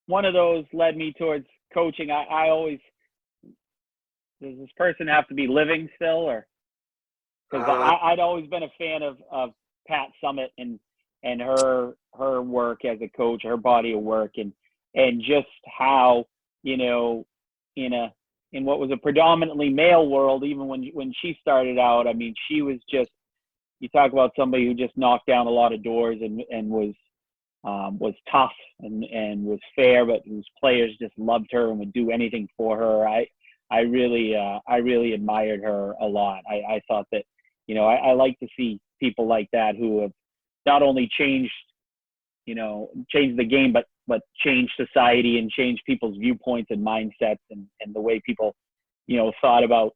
one of those led me towards coaching. I always, does this person have to be living still, or? Because I'd always been a fan of Pat Summitt and her work as a coach, her body of work, and just how, in what was a predominantly male world, even when she started out, I mean, she was just, you talk about somebody who just knocked down a lot of doors and was tough and was fair, but whose players just loved her and would do anything for her. I really admired her a lot. I thought that, I like to see people like that who have not only changed the game, but changed society and changed people's viewpoints and mindsets and the way people, thought about,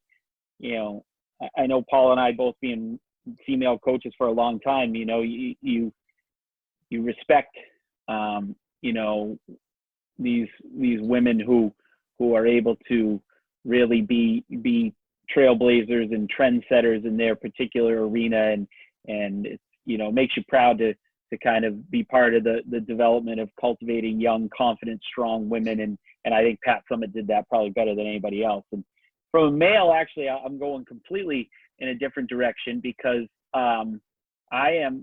I know Paul and I both being female coaches for a long time, you respect, these women who are able to really be trailblazers and trendsetters in their particular arena, and it's, makes you proud to kind of be part of the development of cultivating young, confident, strong women, and I think Pat Summitt did that probably better than anybody else. And from a male, actually, I'm going completely in a different direction, because I am,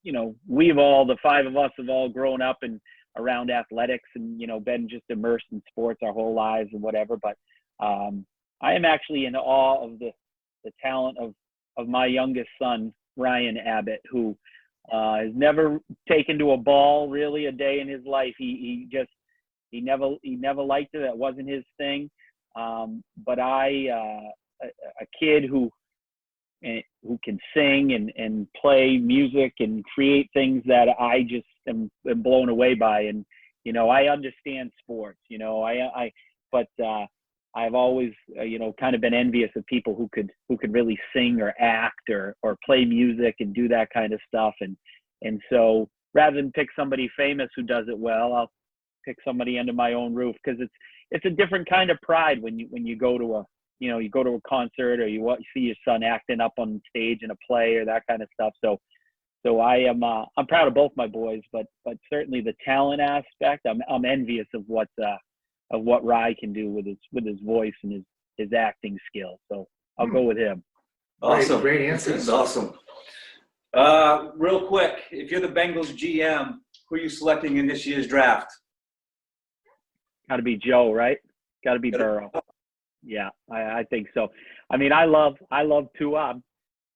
the five of us have all grown up and around athletics and, been just immersed in sports our whole lives and whatever. But I am actually in awe of the talent of my youngest son, Ryan Abbott, who has never taken to a ball really a day in his life. He never liked it. That wasn't his thing. But a kid who can sing and play music and create things that I just am blown away by. And, I understand sports, but I've always, kind of been envious of people who could really sing or act or play music and do that kind of stuff. And so rather than pick somebody famous who does it well, I'll pick somebody under my own roof, because it's a different kind of pride when you go to a concert, or you see your son acting up on stage in a play or that kind of stuff. So I'm proud of both my boys, but certainly the talent aspect, I'm envious of what Rye can do with his voice and his acting skills. So I'll go with him. Awesome. Great answer. That's awesome. Real quick, if you're the Bengals GM, who are you selecting in this year's draft? Got to be Joe, right? Got to be Burrow. Yeah, I think so. I mean, I love Tua.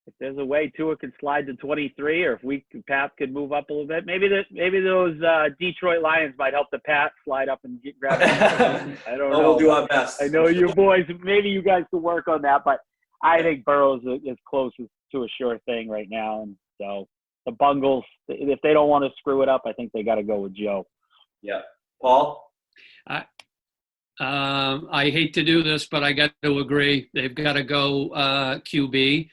If there's a way Tua could slide to 23, or if Pat could move up a little bit, maybe those Detroit Lions might help the Pat slide up and grab it. I don't know. We'll do our best. I know you boys. Maybe you guys could work on that, but I think Burrow's as close to a sure thing right now. And so the Bungles, if they don't want to screw it up, I think they got to go with Joe. Yeah, Paul. I hate to do this, but I got to agree. They've got to go QB.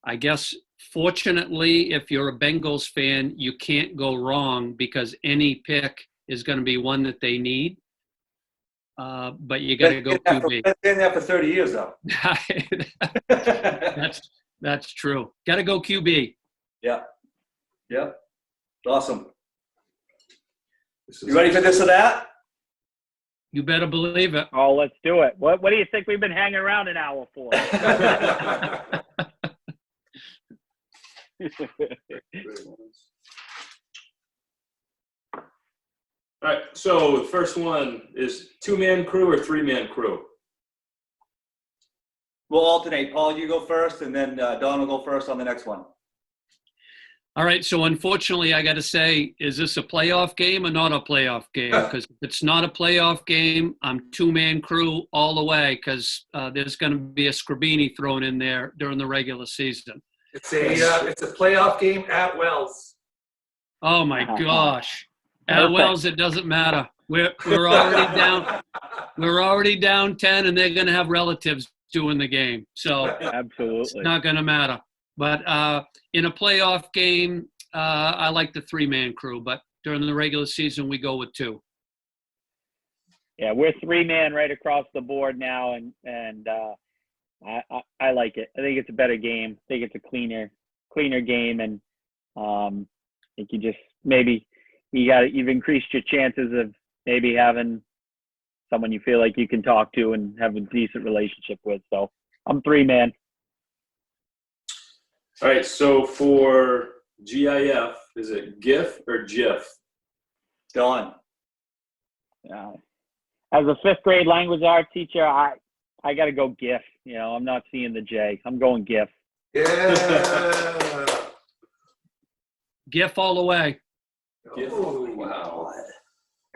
I guess, fortunately, if you're a Bengals fan, you can't go wrong, because any pick is going to be one that they need. But you got to go QB. That's been there for 30 years, though. That's true. Got to go QB. Yeah. Awesome. You ready for this or that? You better believe it. Oh, let's do it. What do you think we've been hanging around an hour for? All right, so the first one is 2-man crew or 3-man crew? We'll alternate. Paul, you go first, and then Don will go first on the next one. All right, so unfortunately, I got to say, is this a playoff game or not a playoff game? Because if it's not a playoff game, I'm 2-man crew all the way, because there's going to be a Scribini thrown in there during the regular season. It's a playoff game at Wells. Oh my gosh! At Wells, it doesn't matter. We're already down. We're already down 10, and they're going to have relatives doing the game, so absolutely, it's not going to matter. But in a playoff game, I like the 3-man crew. But during the regular season, we go with 2. Yeah, we're 3-man right across the board now, and I like it. I think it's a better game. I think it's a cleaner game, and I think you've increased your chances of maybe having someone you feel like you can talk to and have a decent relationship with. So I'm 3-man. All right, so for GIF, is it GIF or GIF? Don. As a 5th grade language art teacher, I got to go GIF. I'm not seeing the J. I'm going GIF. Yeah. GIF all the way. GIF. Oh, Wow.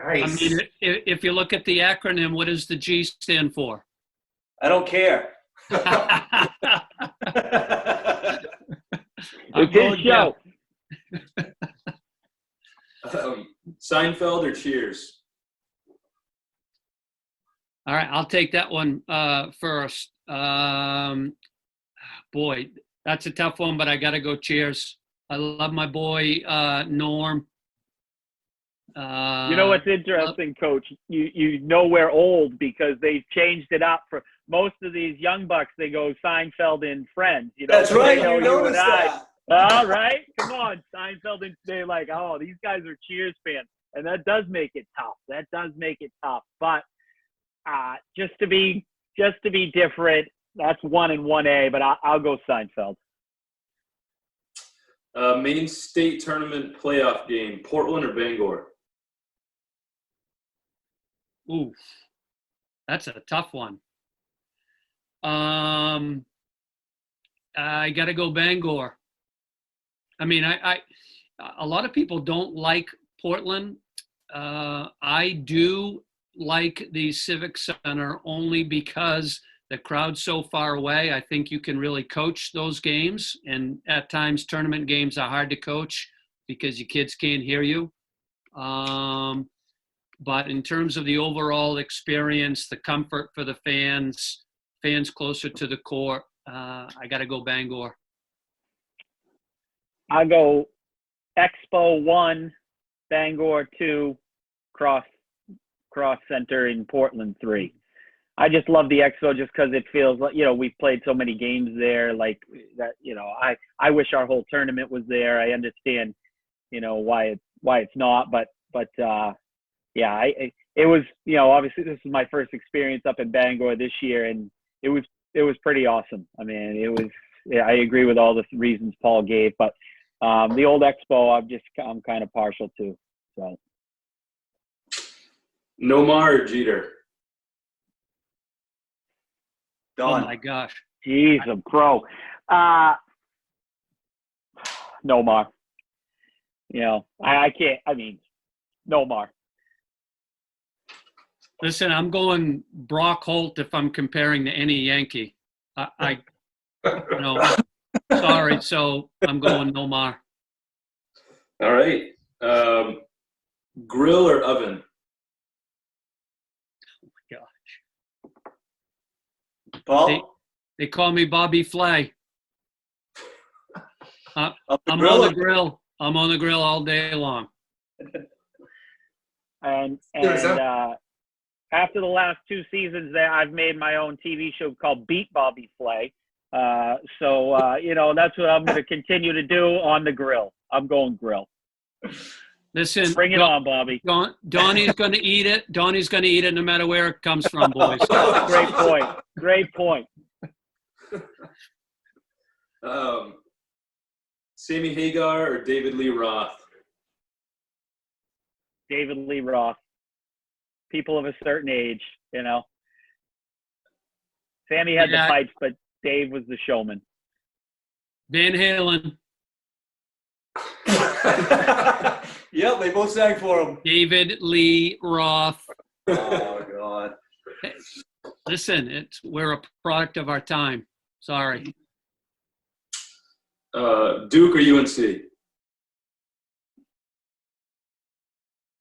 Nice. I mean, if you look at the acronym, what does the G stand for? I don't care. It's his show. Seinfeld or Cheers? All right, I'll take that one first. Boy, that's a tough one, but I got to go Cheers. I love my boy, Norm. You know what's interesting, Coach? You know we're old because they've changed it up for most of these young bucks. They go Seinfeld and Friends. You know, That's right. They know You you and noticed I. that. All right, come on, Seinfeld, and they're like, oh, these guys are Cheers fans, and that does make it tough. That does make it tough. But just to be different, that's 1 and 1A. But I'll go Seinfeld. Main state tournament playoff game, Portland or Bangor? Ooh, that's a tough one. I got to go Bangor. I mean, a lot of people don't like Portland. I do like the Civic Center only because the crowd's so far away. I think you can really coach those games, and at times tournament games are hard to coach because your kids can't hear you. But in terms of the overall experience, the comfort for the fans closer to the court, I got to go Bangor. I'll go Expo 1, Bangor 2, Cross Center in Portland 3. I just love the Expo just because it feels like, we've played so many games there, like that, I wish our whole tournament was there. I understand, why it's not, but yeah, it was, obviously this was my first experience up in Bangor this year, and it was pretty awesome. I mean, I agree with all the reasons Paul gave, but the old Expo, I'm kind of partial to. So, Nomar or Jeter? Don. Oh my gosh. Jeez, a pro. Nomar. I can't. I mean, Nomar. Listen, I'm going Brock Holt if I'm comparing to any Yankee. Sorry, so I'm going Nomar. All right. Grill or oven? Oh my gosh. Paul? They call me Bobby Flay. I'm on the grill. I'm on the grill all day long. And after the last 2 seasons there, I've made my own TV show called Beat Bobby Flay. So that's what I'm going to continue to do on the grill. I'm going grill. Listen, bring it on, Bobby. Donnie's going to eat it. Donnie's going to eat it no matter where it comes from, boys. Great point. Great point. Sammy Hagar or David Lee Roth? David Lee Roth. People of a certain age, Sammy had the pipes, but Dave was the showman. Van Halen. Yep, they both sang for him. David Lee Roth. Oh, God. Hey, listen, we're a product of our time. Sorry. Duke or UNC?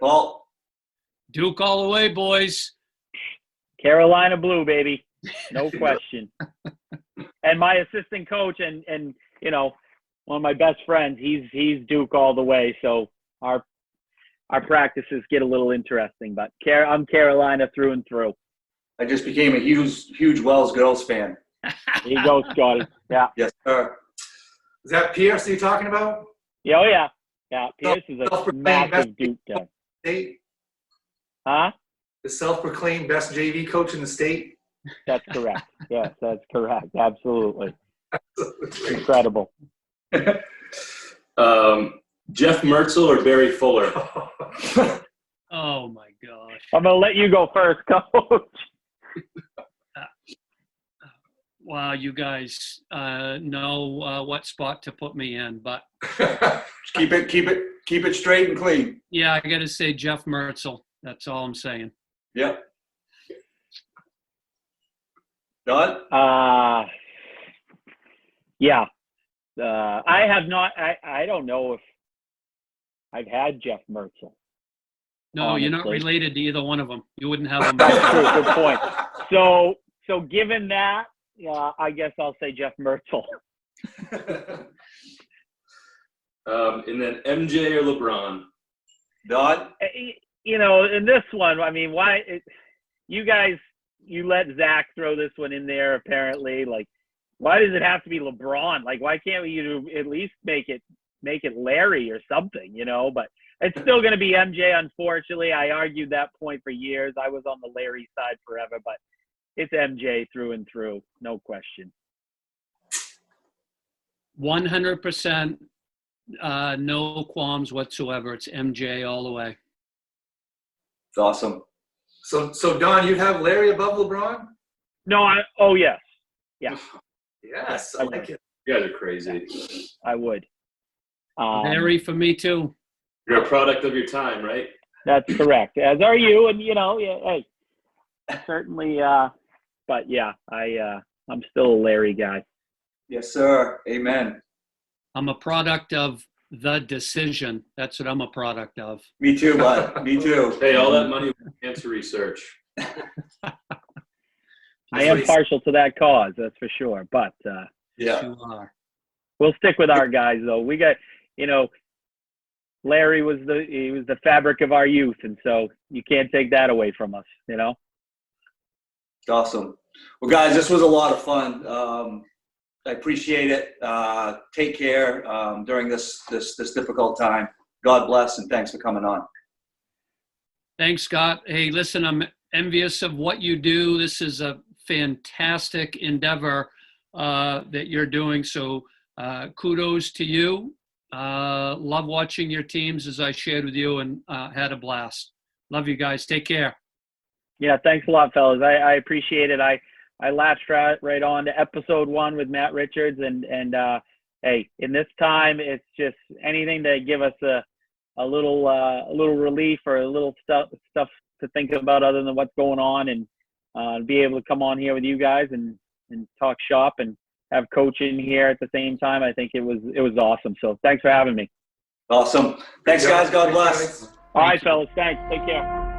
Paul? Duke all the way, boys. Carolina Blue, baby. No question. And my assistant coach and one of my best friends, he's Duke all the way. So our practices get a little interesting, but I'm Carolina through and through. I just became a huge Wells girls fan. There you go, Scotty. Yeah. Yes, sir. Is that Pierce you're talking about? Yeah, oh yeah. Yeah, Pierce is a massive Duke guy. State? Huh? The self-proclaimed best JV coach in the state? That's correct. Yes, that's correct. Absolutely. Incredible. Jeff Mertzel or Barry Fuller? Oh, my gosh. I'm going to let you go first, Coach. Wow, you guys know what spot to put me in, but keep it straight and clean. Yeah, I got to say Jeff Mertzel. That's all I'm saying. Yep. Don? Yeah. I have not. I don't know if I've had Jeff Mertzel. No, honestly. You're not related to either one of them. You wouldn't have them. That's true. Good point. So given that, I guess I'll say Jeff Mertzel. And then MJ or LeBron? Don? You know, in this one, I mean, you guys, you let Zach throw this one in there apparently. Like, why does it have to be LeBron? Like, why can't we at least make it Larry or something, you know? But it's still going to be MJ, unfortunately. I argued that point for years. I was on the Larry side forever, but it's MJ through and through, no question. 100%, no qualms whatsoever. It's MJ all the way. It's awesome. So Don, you'd have Larry above LeBron? No, oh, yes. Yeah. Yes, I like it. You guys are crazy. I would. Larry for me too. You're a product of your time, right? That's correct. As are you. And, you know, hey, certainly. But, yeah, I'm still a Larry guy. Yes, sir. Amen. I'm a product of the decision. That's what I'm a product of. Me too, bud. Me too. Hey, all that money went to cancer research. I am partial to that cause, that's for sure. But Yeah. You are. we'll stick with our guys, though. We got, you know, Larry was the fabric of our youth, and so you can't take that away from us, you know. Awesome. Well, guys, this was a lot of fun. I appreciate it. Take care during this difficult time. God bless, and thanks for coming on. Thanks, Scott. Hey, listen, I'm envious of what you do. This is a fantastic endeavor that you're doing. So kudos to you. Love watching your teams, as I shared with you, and had a blast. Love you guys. Take care. Yeah, thanks a lot, fellas. I appreciate it. I latched right on to episode 1 with Matt Richards, and hey, in this time, it's just anything to give us a little relief or a little stuff to think about other than what's going on, and be able to come on here with you guys and talk shop and have coaching here at the same time. I think it was awesome. So thanks for having me. Awesome. Thanks, guys. God bless. All right, fellas. Thanks. Take care.